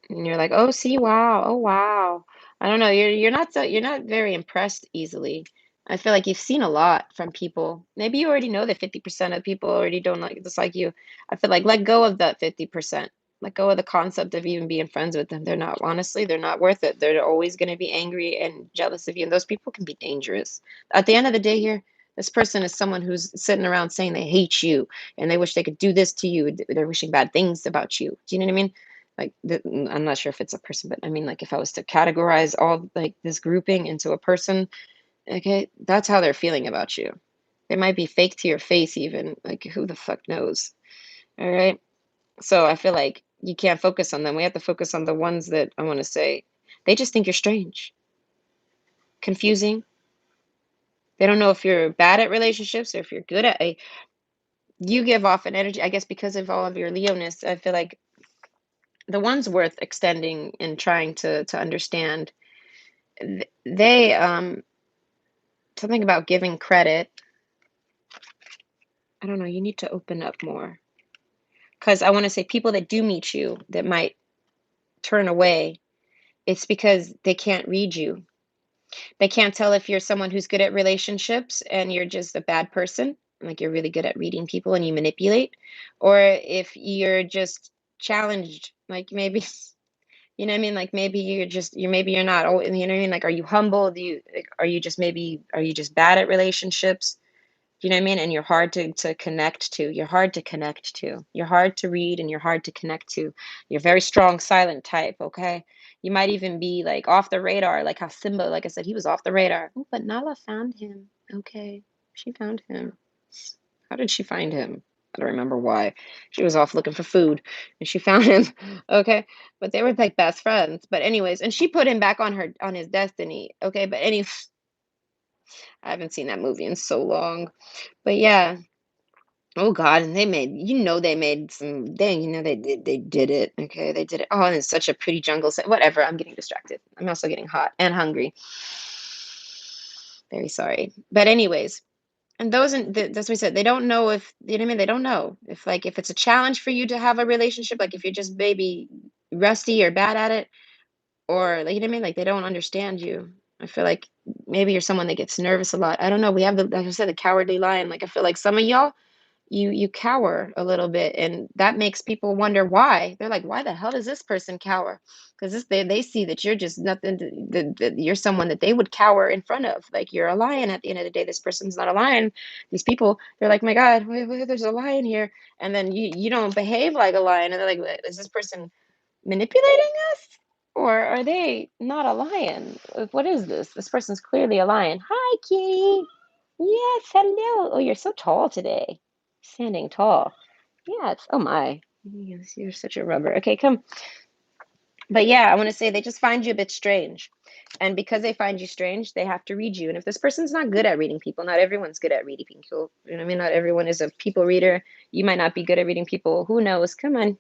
And you're like, "Oh, see, wow. Oh, wow." I don't know. You're not very impressed easily. I feel like you've seen a lot from people. Maybe you already know that 50% of people already don't like dislike you. I feel like let go of that 50%. Let go of the concept of even being friends with them. They're not worth it. They're always going to be angry and jealous of you. And those people can be dangerous. At the end of the day here, this person is someone who's sitting around saying they hate you and they wish they could do this to you. They're wishing bad things about you. Do you know what I mean? Like I'm not sure if it's a person, but I mean, like if I was to categorize all like this grouping into a person, okay, that's how they're feeling about you. They might be fake to your face, even like who the fuck knows? All right. So I feel like you can't focus on them. We have to focus on the ones that I want to say they just think you're strange, confusing. They don't know if you're bad at relationships or if you're good at a. You give off an energy, I guess, because of all of your Leoness. I feel like the ones worth extending and trying to understand they something about giving credit. I don't know, you need to open up more because I want to say people that do meet you that might turn away, it's because they can't read you. They can't tell if you're someone who's good at relationships and you're just a bad person, like you're really good at reading people and you manipulate, or if you're just challenged, like maybe you know what I mean, like maybe maybe you're not, oh, you know what I mean, like are you humble, do you like, are you just bad at relationships? You know what I mean? And you're hard to connect to. You're hard to connect to. You're hard to read and you're hard to connect to. You're very strong silent type, okay? You might even be like off the radar, like how Simba, like I said, he was off the radar. Oh, but Nala found him. Okay. She found him. How did she find him? I don't remember why. She was off looking for food and she found him. Okay. But they were like best friends. But anyways, and she put him back on his destiny. Okay. But anyway, I haven't seen that movie in so long. But yeah, oh God, and they made some they did it. Okay, they did it. Oh, and it's such a pretty jungle set. Whatever, I'm getting distracted. I'm also getting hot and hungry. Very sorry. But anyways, and that's what we said. They don't know if you know what I mean, they don't know. If it's a challenge for you to have a relationship, like if you're just maybe rusty or bad at it, or like you know what I mean, like they don't understand you. I feel like maybe you're someone that gets nervous a lot. I don't know. We have like I said, the cowardly lion. Like I feel like some of y'all you cower a little bit, and that makes people wonder why. They're like, why the hell does this person cower? Because they see that you're just nothing that you're someone that they would cower in front of. Like, you're a lion. At the end of the day, this person's not a lion. These people, they're like, my God, there's a lion here. And then you don't behave like a lion, and they're like, is this person manipulating us, or are they not a lion? What is this? This person's clearly a lion. Hi, kitty. Yes, hello. Oh, you're so tall today. Standing tall. Yeah, it's, oh my. Yes, you're such a rubber. Okay, come. But yeah, I want to say they just find you a bit strange. And because they find you strange, they have to read you. And if this person's not good at reading people, not everyone's good at reading people. You know what I mean? Not everyone is a people reader. You might not be good at reading people. Who knows? Come on,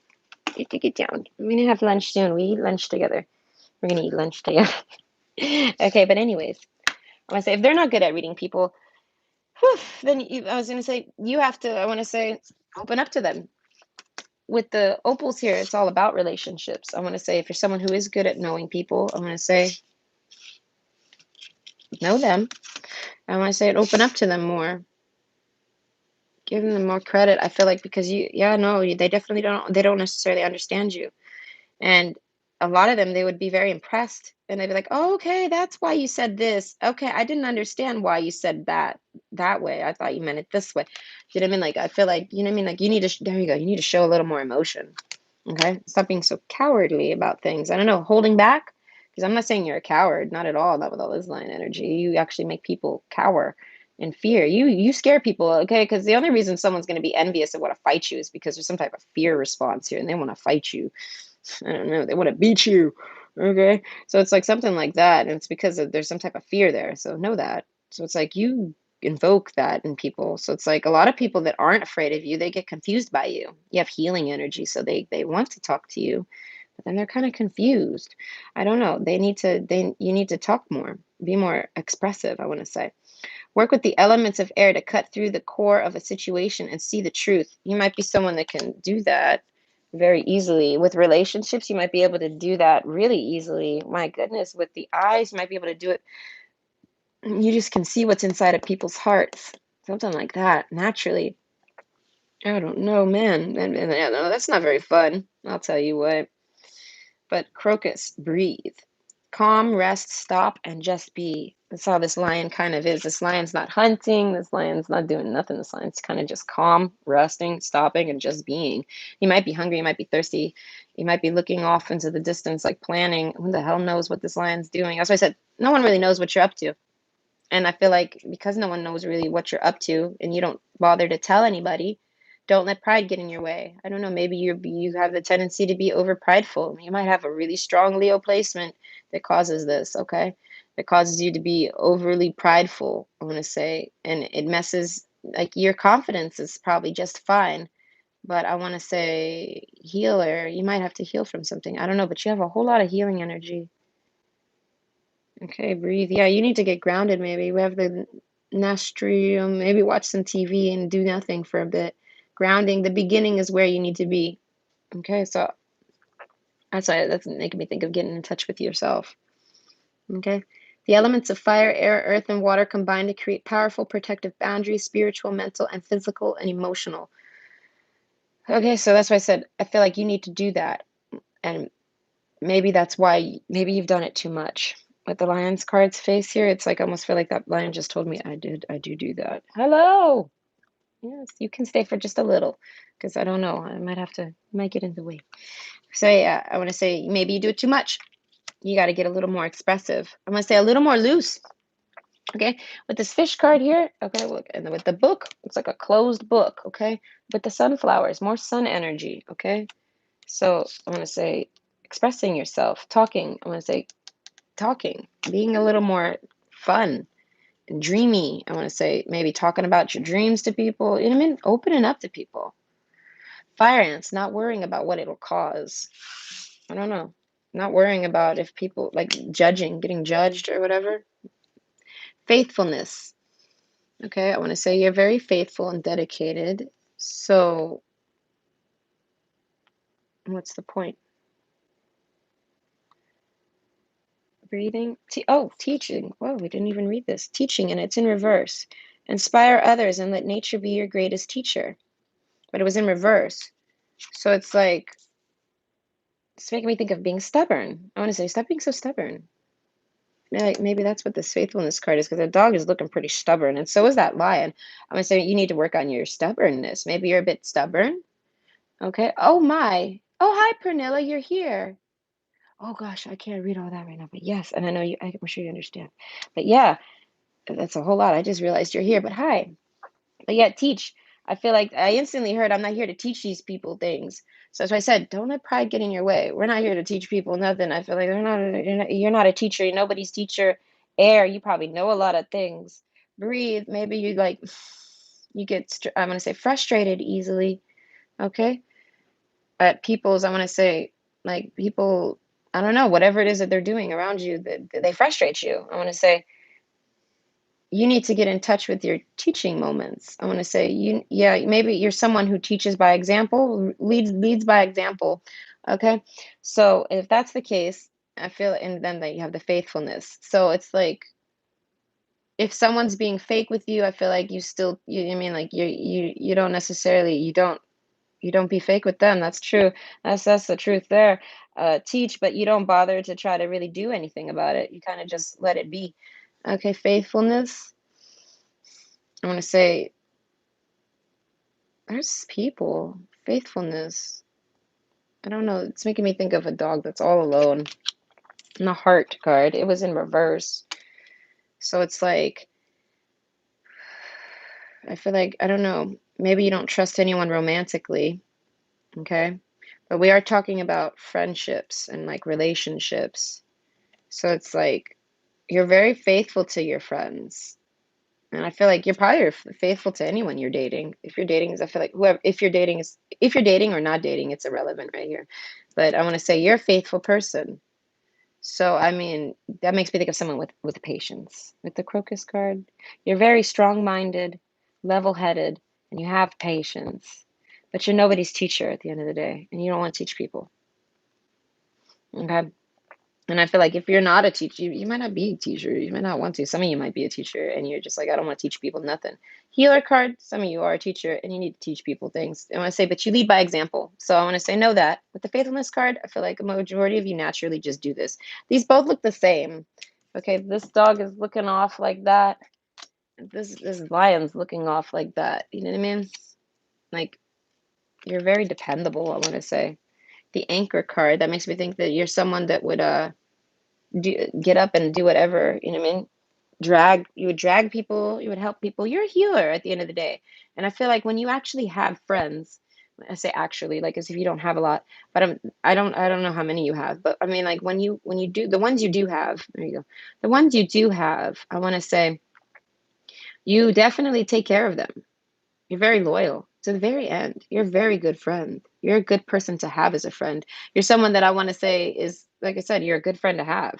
take it down. We're gonna have lunch soon. We eat lunch together. We're gonna eat lunch together. Okay, but anyways, I want to say if they're not good at reading people, whew, then I was gonna say you have to. I want to say open up to them. With the opals here, it's all about relationships. I want to say if you're someone who is good at knowing people, I want to say know them. I want to say open up to them more. Give them more credit. I feel like because yeah, no, they definitely don't. They don't necessarily understand you. And a lot of them, they would be very impressed, and they'd be like, oh, okay, that's why you said this. Okay, I didn't understand why you said that way. I thought you meant it this way. You know what I mean? Like, I feel like, you know what I mean? Like, you need to, there you go. You need to show a little more emotion. Okay. Stop being so cowardly about things. I don't know, holding back. Because I'm not saying you're a coward, not at all. Not with all this lion energy. You actually make people cower in fear. You scare people, okay? Because the only reason someone's going to be envious and want to fight you is because there's some type of fear response here, and they want to fight you. I don't know. They want to beat you. Okay. So it's like something like that. And it's because there's some type of fear there. So know that. So it's like you invoke that in people. So it's like a lot of people that aren't afraid of you, they get confused by you. You have healing energy. So they want to talk to you, but then they're kind of confused. I don't know. You need to talk more, be more expressive, I want to say. Work with the elements of air to cut through the core of a situation and see the truth. You might be someone that can do that very easily. With relationships, you might be able to do that really easily. My goodness, with the eyes, you might be able to do it. You just can see what's inside of people's hearts. Something like that, naturally. I don't know, man. And yeah, no, that's not very fun. I'll tell you what. But Crocus, breathe. Calm, rest, stop, and just be. That's how this lion kind of is. This lion's not hunting. This lion's not doing nothing. This lion's kind of just calm, resting, stopping, and just being. You might be hungry. You might be thirsty. You might be looking off into the distance, like planning. Who the hell knows what this lion's doing? That's why I said no one really knows what you're up to. And I feel like because no one knows really what you're up to and you don't bother to tell anybody, don't let pride get in your way. I don't know, maybe you have the tendency to be over prideful. You might have a really strong Leo placement that causes this, okay? That causes you to be overly prideful, I want to say, and it messes like your confidence is probably just fine, but I want to say healer, you might have to heal from something. I don't know, but you have a whole lot of healing energy. Okay, breathe. Yeah, you need to get grounded maybe. We have the Nastrium, maybe watch some TV and do nothing for a bit. Grounding, the beginning is where you need to be. Okay, so that's making me think of getting in touch with yourself. Okay. The elements of fire, air, earth, and water combine to create powerful protective boundaries, spiritual, mental, and physical and emotional. Okay, so that's why I said I feel like you need to do that. And maybe that's why maybe you've done it too much. With the lion's card's face here, it's like I almost feel like that lion just told me I do that. Hello. Yes, you can stay for just a little because I don't know. I might get in the way. So yeah, I want to say maybe you do it too much. You got to get a little more expressive. I'm going to say a little more loose. Okay, with this fish card here, okay, look, and with the book, it's like a closed book, okay? With the sunflowers, more sun energy, okay? So I'm going to say expressing yourself, talking. I'm going to say talking, being a little more fun and dreamy. I want to say maybe talking about your dreams to people. You know what I mean? Opening up to people. Fire ants, not worrying about what it'll cause. I don't know. Not worrying about if people like judging, getting judged or whatever. Faithfulness. Okay, I want to say you're very faithful and dedicated. So, what's the point? Breathing. Teaching. Whoa, we didn't even read this. Teaching, and it's in reverse. Inspire others and let nature be your greatest teacher. but it was in reverse. So it's like, it's making me think of being stubborn. I want to say, stop being so stubborn. Like maybe that's what this faithfulness card is, because the dog is looking pretty stubborn, and so is that lion. I'm gonna say you need to work on your stubbornness. Maybe you're a bit stubborn. Okay. Oh my. Oh hi, Pernilla, you're here. Oh gosh, I can't read all that right now, but yes, and I know you. I'm sure you understand. But yeah, that's a whole lot. I just realized you're here. But hi. But yeah, teach. I feel like I instantly heard I'm not here to teach these people things. So that's why I said, don't let pride get in your way. We're not here to teach people nothing. I feel like you're not a teacher. You're nobody's teacher. Air, you probably know a lot of things. Breathe. Maybe you like, you get, I'm going to say frustrated easily. Okay. At people's, I want to say, like people, I don't know, whatever it is that they're doing around you, that they frustrate you. I want to say, you need to get in touch with your teaching moments. I want to say yeah, maybe you're someone who teaches by example, leads by example. Okay. So if that's the case, I feel, and then that you have the faithfulness. So it's like, if someone's being fake with you, I feel like you still, I mean, like you don't necessarily, you don't be fake with them. That's true. That's the truth there. Teach, but you don't bother to try to really do anything about it. You kind of just let it be. Okay, faithfulness. I want to say, there's people, faithfulness. I don't know. It's making me think of a dog that's all alone. And the heart card, it was in reverse. So it's like, I feel like, I don't know, maybe you don't trust anyone romantically. Okay. But we are talking about friendships and like relationships. So it's like, you're very faithful to your friends. And I feel like you're probably faithful to anyone you're dating. If you're dating, I feel like whoever, if you're dating or not dating, it's irrelevant right here. But I want to say you're a faithful person. So I mean, that makes me think of someone with patience. With the crocus card, you're very strong-minded, level-headed, and you have patience. But you're nobody's teacher at the end of the day, and you don't want to teach people. Okay. And I feel like if you're not a teacher, you might not be a teacher. You might not want to. Some of you might be a teacher and you're just like, I don't want to teach people nothing. Healer card, some of you are a teacher and you need to teach people things. I want to say, but you lead by example. So I want to say, know that. With the faithfulness card, I feel like a majority of you naturally just do this. These both look the same. Okay, this dog is looking off like that. This lion's looking off like that. You know what I mean? Like, you're very dependable, I want to say. The anchor card, that makes me think that you're someone that would get up and do whatever, you know what I mean? You would drag people, you would help people. You're a healer at the end of the day. And I feel like when you actually have friends, I say actually, like as if you don't have a lot, but I don't know how many you have, but I mean like when you do the ones you do have, there you go. The ones you do have, I want to say you definitely take care of them. You're very loyal to the very end. You're a very good friend. You're a good person to have as a friend. You're someone that I want to say is, like I said, you're a good friend to have.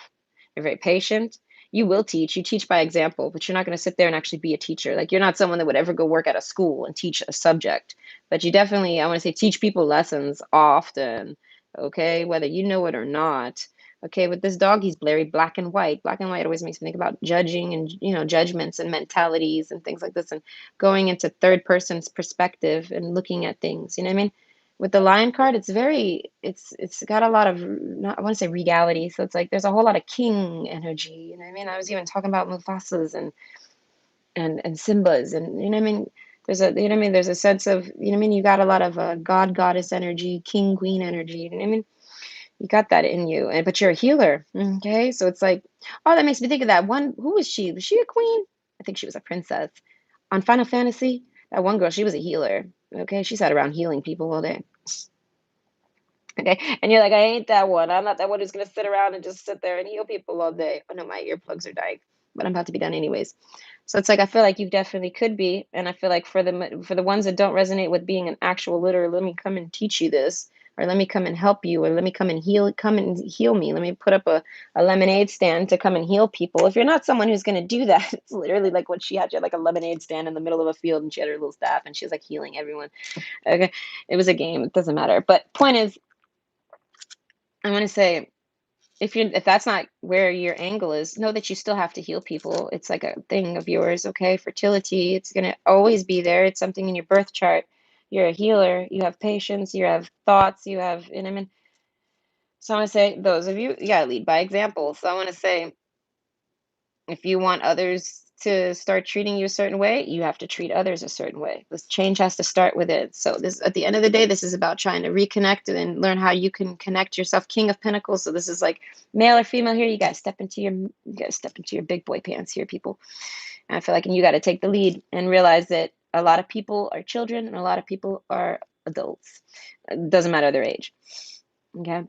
You're very patient. You will teach. You teach by example, but you're not going to sit there and actually be a teacher. Like you're not someone that would ever go work at a school and teach a subject. But you definitely, I want to say, teach people lessons often. Okay, whether you know it or not. Okay, with this dog, he's very black and white. Black and white always makes me think about judging and judgments and mentalities and things like this. And going into third person's perspective and looking at things. You know what I mean? With the lion card, it's got a lot of, not, I want to say regality. So it's like there's a whole lot of king energy. You know what I mean? I was even talking about Mufasa's and Simba's, and you know what I mean. There's a, you know what I mean. There's a sense of, you know what I mean. You got a lot of god goddess energy, king queen energy. You know what I mean? You got that in you, and but you're a healer. Okay, so it's like, oh, that makes me think of that one. Who was she? Was she a queen? I think she was a princess on Final Fantasy. That one girl, she was a healer. Okay, she sat around healing people all day. Okay, and you're like, I ain't that one. I'm not that one who's gonna sit around and just sit there and heal people all day. Oh no, my earplugs are dying, but I'm about to be done anyways. So it's like I feel like you definitely could be, and I feel like for the ones that don't resonate with being an actual literal, let me come and teach you this, or let me come and help you, or let me come and heal me. Let me put up a lemonade stand to come and heal people. If you're not someone who's gonna do that, it's literally like what she had. She had like a lemonade stand in the middle of a field, and she had her little staff, and she was like healing everyone. Okay, it was a game. It doesn't matter. But point is, I want to say if that's not where your angle is, know that you still have to heal people. It's like a thing of yours, okay? Fertility, it's gonna always be there. It's something in your birth chart. You're a healer. You have patience. You have thoughts. You have, and I mean, so I want to say, those of you, you gotta lead by example. So I want to say, if you want others to start treating you a certain way, you have to treat others a certain way. This change has to start with it. So this, at the end of the day, this is about trying to reconnect and learn how you can connect yourself. King of Pentacles. So this is like male or female here. You gotta step into your big boy pants here, people. And I feel like you got to take the lead and realize that a lot of people are children and a lot of people are adults. It doesn't matter their age. Okay.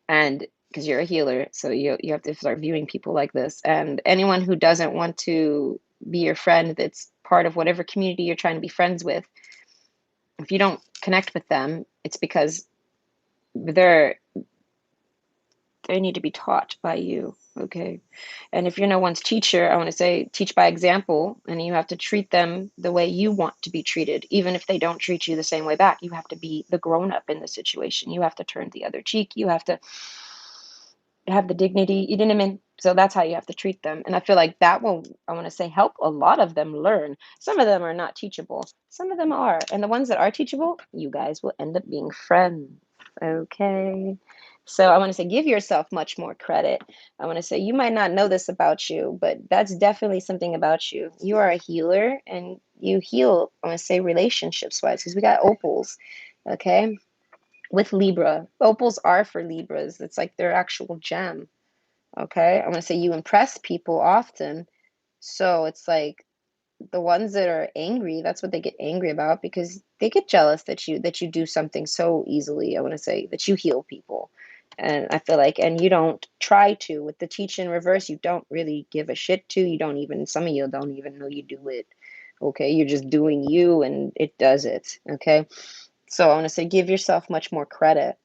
And because you're a healer, so you have to start viewing people like this. And anyone who doesn't want to be your friend, that's part of whatever community you're trying to be friends with, if you don't connect with them, it's because they're they need to be taught by you. Okay. And if you're no one's teacher, I want to say teach by example, and you have to treat them the way you want to be treated, even if they don't treat you the same way back. You have to be the grown up in the situation. You have to turn the other cheek. You have to have the dignity. You didn't mean. So that's how you have to treat them. And I feel like that will, I want to say, help a lot of them learn. Some of them are not teachable. Some of them are. And the ones that are teachable, you guys will end up being friends. Okay. So I want to say, give yourself much more credit. I want to say, you might not know this about you, but that's definitely something about you. You are a healer and you heal, I want to say, relationships wise, because we got opals. Okay. With Libra, opals are for Libras. It's like their actual gem. Okay. I want to say, you impress people often. So it's like, the ones that are angry, that's what they get angry about, because they get jealous that you do something so easily. I want to say that you heal people. And I feel like, and you don't try to. With the teach in reverse, you don't really give a shit to. You don't even, some of you don't even know you do it. Okay. You're just doing you and it does it. Okay. So I want to say, give yourself much more credit.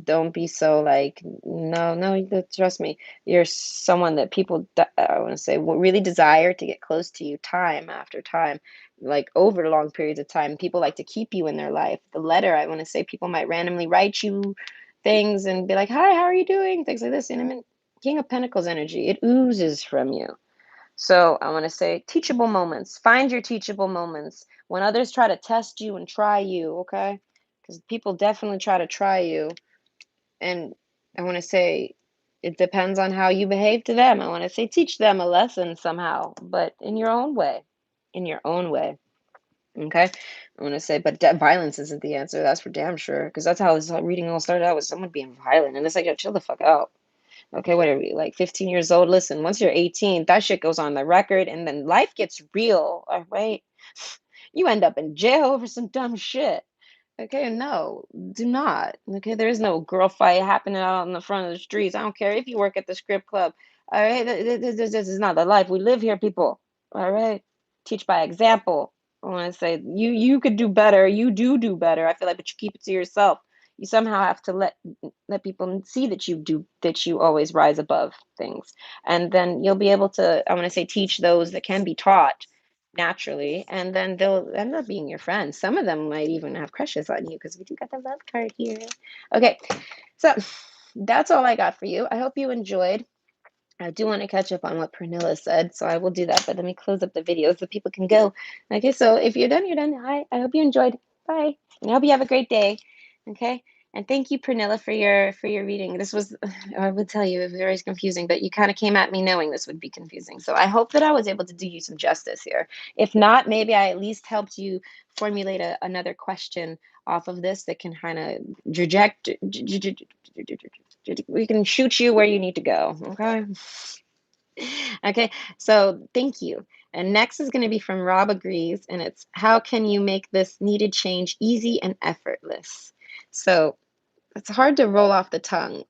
Don't be so like, no, no, trust me. You're someone that people, I want to say, really desire to get close to you time after time, like over long periods of time. People like to keep you in their life. The letter, I want to say, people might randomly write you things and be like, hi, how are you doing? Things like this. And I mean, King of Pentacles energy, it oozes from you. So I want to say, teachable moments. Find your teachable moments when others try to test you and try you, okay? Because people definitely try to try you. And I want to say, it depends on how you behave to them. I want to say, teach them a lesson somehow, but in your own way. In your own way. Okay? I want to say, but violence isn't the answer. That's for damn sure. Because that's how this whole reading all started out, with someone being violent. And it's like, yo, chill the fuck out. Okay, what are we, like 15 years old? Listen, once you're 18, that shit goes on the record, and then life gets real, all right? You end up in jail over some dumb shit. Okay, no, do not. Okay, there is no girl fight happening out on the front of the streets. I don't care if you work at the strip club. All right, this is not the life we live here, people. All right, teach by example. I want to say, you could do better. You do better. I feel like, but you keep it to yourself. You somehow have to let people see that you always rise above things, and then you'll be able to, I want to say, teach those that can be taught naturally, and then they'll end up being your friends. Some of them might even have crushes on you, because we do got the love card here. Okay, so that's all I got for you. I hope you enjoyed. I do want to catch up on what Pernilla said, so I will do that, but let me close up the video so people can go. Okay, so if you're done, you're done. Hi, I hope you enjoyed. Bye. And I hope you have a great day. Okay. And thank you, Pernilla, for your reading. This was, I would tell you, it was very confusing, but you kind of came at me knowing this would be confusing. So I hope that I was able to do you some justice here. If not, maybe I at least helped you formulate another question off of this that can kind of reject. We can shoot you where you need to go. Okay. Okay, so thank you. And next is going to be from Rob Agrees, and it's, how can you make this needed change easy and effortless? So it's hard to roll off the tongue,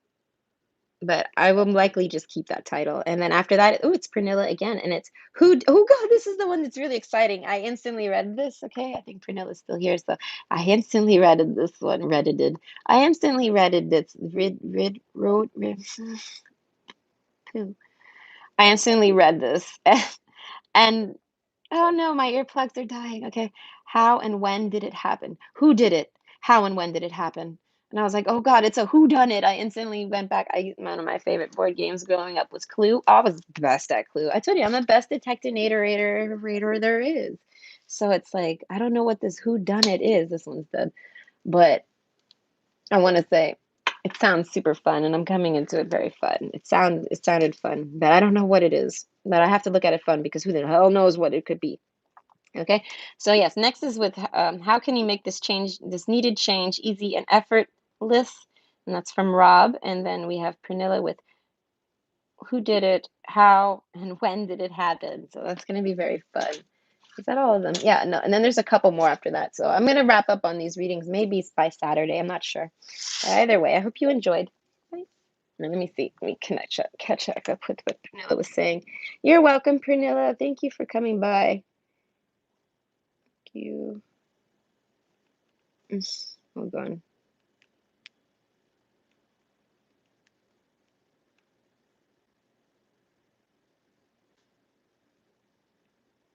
but I will likely just keep that title. And then after that, oh, it's Pernilla again, and it's who? Oh God, this is the one that's really exciting. I instantly read this. Okay, I think Pernilla's still here, so I instantly read this one. Reddited. I instantly read this. Wrote. I instantly read this, and oh no, my earplugs are dying. Okay. How and when did it happen? Who did it? How and when did it happen? And I was like, oh God, it's a who done it. I instantly went back. One of my favorite board games growing up was Clue. I was the best at Clue. I told you, I'm the best detective narrator there is. So it's like, I don't know what this who done it is. This one said, but I want to say it sounds super fun, and I'm coming into it very fun. It sounded fun, but I don't know what it is. But I have to look at it fun because who the hell knows what it could be. Okay, so yes, next is with how can you make this needed change, easy and effortless, and that's from Rob. And then we have Pernilla with who did it, how, and when did it happen. So that's going to be very fun. Is that all of them? Yeah, no. And then there's a couple more after that. So I'm going to wrap up on these readings maybe by Saturday. I'm not sure. Either way, I hope you enjoyed. Right. Let me see. Let me catch up with what Pernilla was saying. You're welcome, Pernilla. Thank you for coming by. Thank you. Hold on.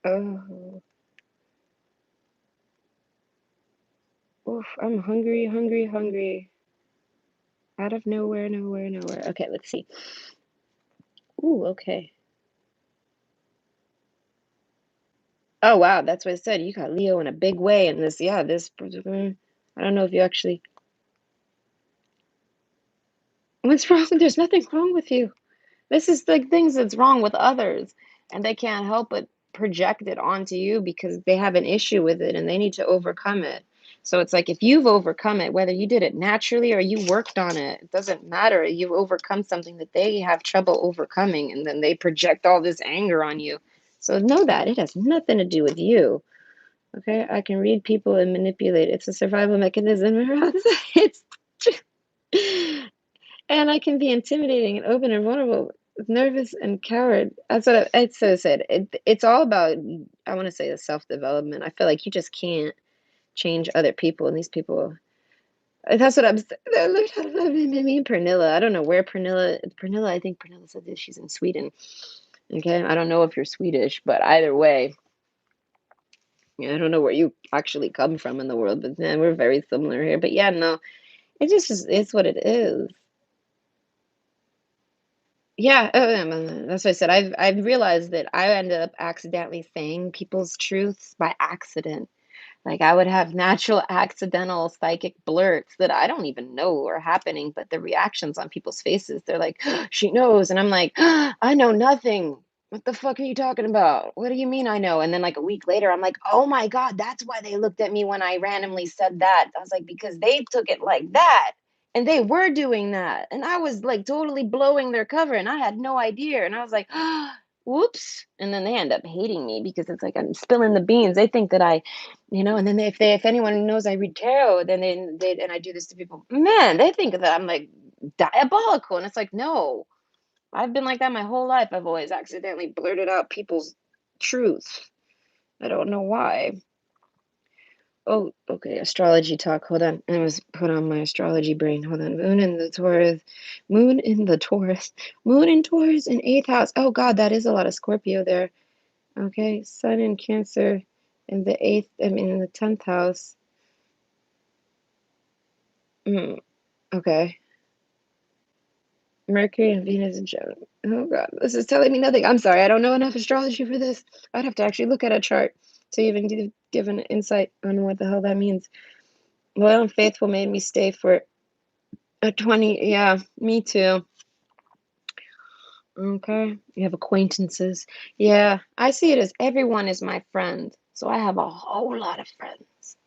Oh, oof, I'm hungry, hungry, hungry. Out of nowhere, nowhere, nowhere. Okay, let's see. Ooh, okay. Oh, wow, that's what I said. You got Leo in a big way in this. Yeah, this. I don't know if you actually. What's wrong? There's nothing wrong with you. This is like things that's wrong with others, and they can't help but project it onto you because they have an issue with it and they need to overcome it. So it's like if you've overcome it, whether you did it naturally or you worked on it, it doesn't matter. You've overcome something that they have trouble overcoming, and then they project all this anger on you. So know that it has nothing to do with you. Okay, I can read people and manipulate. It's a survival mechanism. It's and I can be intimidating and open and vulnerable, nervous and coward. That's what I so said. It's all about, I want to say, the self-development. I feel like you just can't change other people, and these people. That's what I'm saying. Look at me and Pernilla. I don't know where Pernilla. I think Pernilla said that she's in Sweden. Okay, I don't know if you're Swedish, but either way, yeah, I don't know where you actually come from in the world, but man, we're very similar here. But yeah, no, it just is what it is. Yeah, that's what I said. I've realized that I ended up accidentally saying people's truths by accident. Like I would have natural accidental psychic blurts that I don't even know are happening, but the reactions on people's faces, they're like, she knows. And I'm like, I know nothing. What the fuck are you talking about? What do you mean I know? And then like a week later, I'm like, oh my God, that's why they looked at me when I randomly said that. I was like, because they took it like that. And they were doing that. And I was like totally blowing their cover and I had no idea. And I was like, whoops. And then they end up hating me because it's like I'm spilling the beans. They think that and then if anyone knows I read tarot, then they and I do this to people, man, they think that I'm like diabolical. And it's like, no, I've been like that my whole life. I've always accidentally blurted out people's truths. I don't know why. Oh, okay. Astrology talk. Hold on. I was put on my astrology brain. Hold on. Moon in the Taurus. Moon in the Taurus. Moon in Taurus in eighth house. Oh God, that is a lot of Scorpio there. Okay. Sun in Cancer in the eighth. I mean, in the 10th house. Okay. Mercury and Venus in Gemini. Oh God, this is telling me nothing. I'm sorry. I don't know enough astrology for this. I'd have to actually look at a chart to even give an insight on what the hell that means. Loyal and faithful made me stay for a 20. Yeah, me too. Okay. You have acquaintances. Yeah, I see it as everyone is my friend. So I have a whole lot of friends.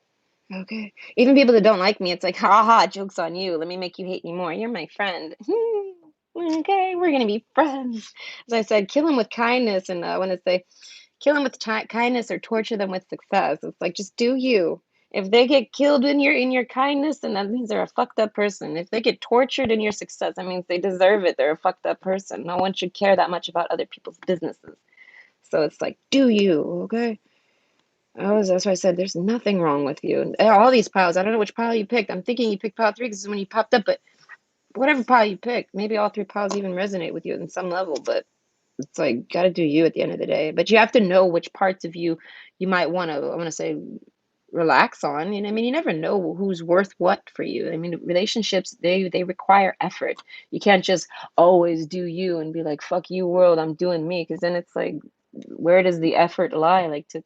Okay. Even people that don't like me, it's like, ha ha, joke's on you. Let me make you hate me more. You're my friend. Okay, we're gonna be friends. As I said, kill them with kindness, and I want to say, kill them with kindness or torture them with success. It's like just do you. If they get killed in your kindness, then that means they're a fucked up person. If they get tortured in your success, that means they deserve it. They're a fucked up person. No one should care that much about other people's businesses. So it's like, do you, okay? That's why I said there's nothing wrong with you. And all these piles, I don't know which pile you picked. I'm thinking you picked pile three because this is when you popped up, but whatever pile you picked, maybe all three piles even resonate with you in some level, but it's like got to do you at the end of the day. But you have to know which parts of you might want to, I want to say, relax on. I mean, you never know who's worth what for you. I mean, relationships, they require effort. You can't just always do you and be like, fuck you world, I'm doing me, because then it's like where does the effort lie, like to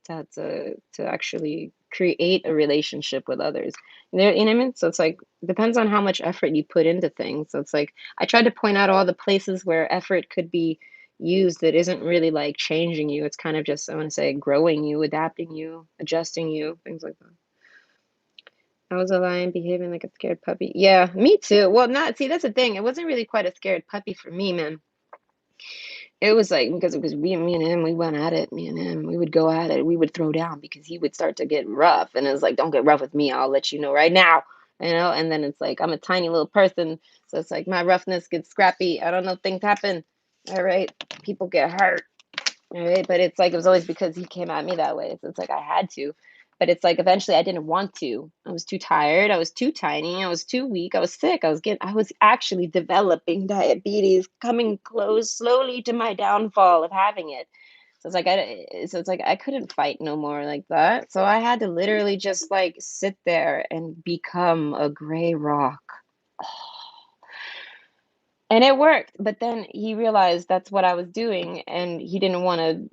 actually create a relationship with others? You know what I mean? So it's like depends on how much effort you put into things. So it's like I tried to point out all the places where effort could be used that isn't really like changing you. It's kind of just, I want to say, growing you, adapting you, adjusting you, things like that. I was a lion behaving like a scared puppy. Yeah, me too. Well, not see, that's the thing. It wasn't really quite a scared puppy for me, man. It was like because me and him, we went at it. Me and him, we would go at it. We would throw down because he would start to get rough, and it was like, "Don't get rough with me. I'll let you know right now." You know. And then it's like I'm a tiny little person, so it's like my roughness gets scrappy. I don't know, things happen. All right, people get hurt. Right? But it's like it was always because he came at me that way. So it's like I had to. But it's like eventually I didn't want to. I was too tired. I was too tiny. I was too weak. I was sick. I was actually developing diabetes, coming close slowly to my downfall of having it. So it's like I couldn't fight no more like that. So I had to literally just like sit there and become a gray rock. And it worked, but then he realized that's what I was doing and he didn't want to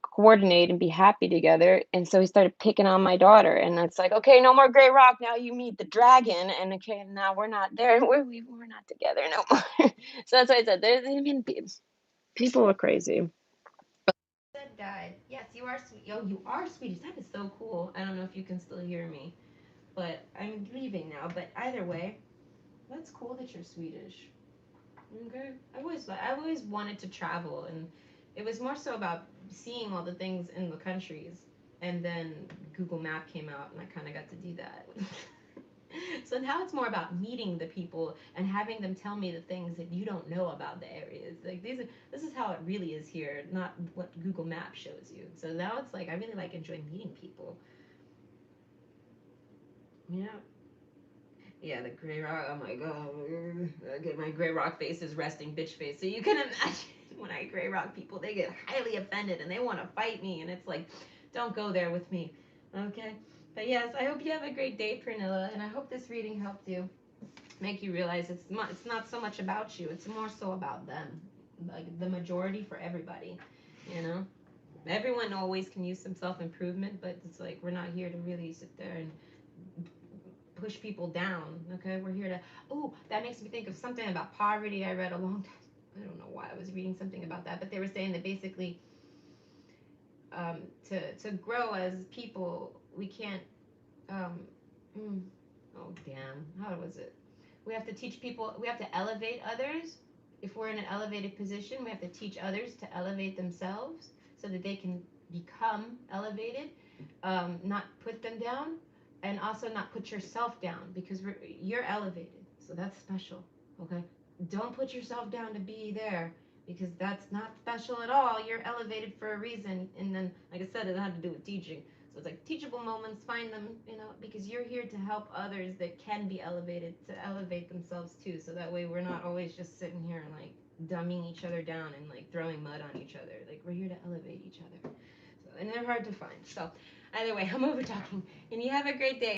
coordinate and be happy together. And so he started picking on my daughter. And it's like, okay, no more gray rock. Now you meet the dragon. And okay, now we're not there. We're not together no more. So that's why I said, I mean, people are crazy. Said died. Yes, you are sweet. Yo, you are Swedish. That is so cool. I don't know if you can still hear me, but I'm leaving now. But either way, that's cool that you're Swedish. Okay. I always wanted to travel, and it was more so about seeing all the things in the countries. And then Google Map came out, and I kind of got to do that. So now it's more about meeting the people and having them tell me the things that you don't know about the areas. Like this is how it really is here, not what Google Maps shows you. So now it's like I really like enjoy meeting people. Yeah. Yeah, the gray rock. Oh my god. Okay, my gray rock face is resting bitch face. So you can imagine when I gray rock people, they get highly offended and they want to fight me. And it's like, don't go there with me. Okay? But yes, I hope you have a great day, Pernilla. And I hope this reading helped you make you realize it's not so much about you, it's more so about them. Like the majority for everybody, you know? Everyone always can use some self improvement, but it's like we're not here to really sit there and push people down. Okay, we're here to. Oh, that makes me think of something about poverty I read a long time. I don't know why I was reading something about that, but they were saying that basically, to grow as people, we can't. Um, mm, oh damn, how was it? We have to teach people. We have to elevate others. If we're in an elevated position, we have to teach others to elevate themselves so that they can become elevated, not put them down, and also not put yourself down because you're elevated. So that's special. Okay? Don't put yourself down to be there because that's not special at all. You're elevated for a reason. And then, like I said, it had to do with teaching. So it's like teachable moments, find them, because you're here to help others that can be elevated to elevate themselves too. So that way we're not always just sitting here and like dumbing each other down and like throwing mud on each other. Like we're here to elevate each other. So, and they're hard to find. So either way, I'm over talking. And you have a great day.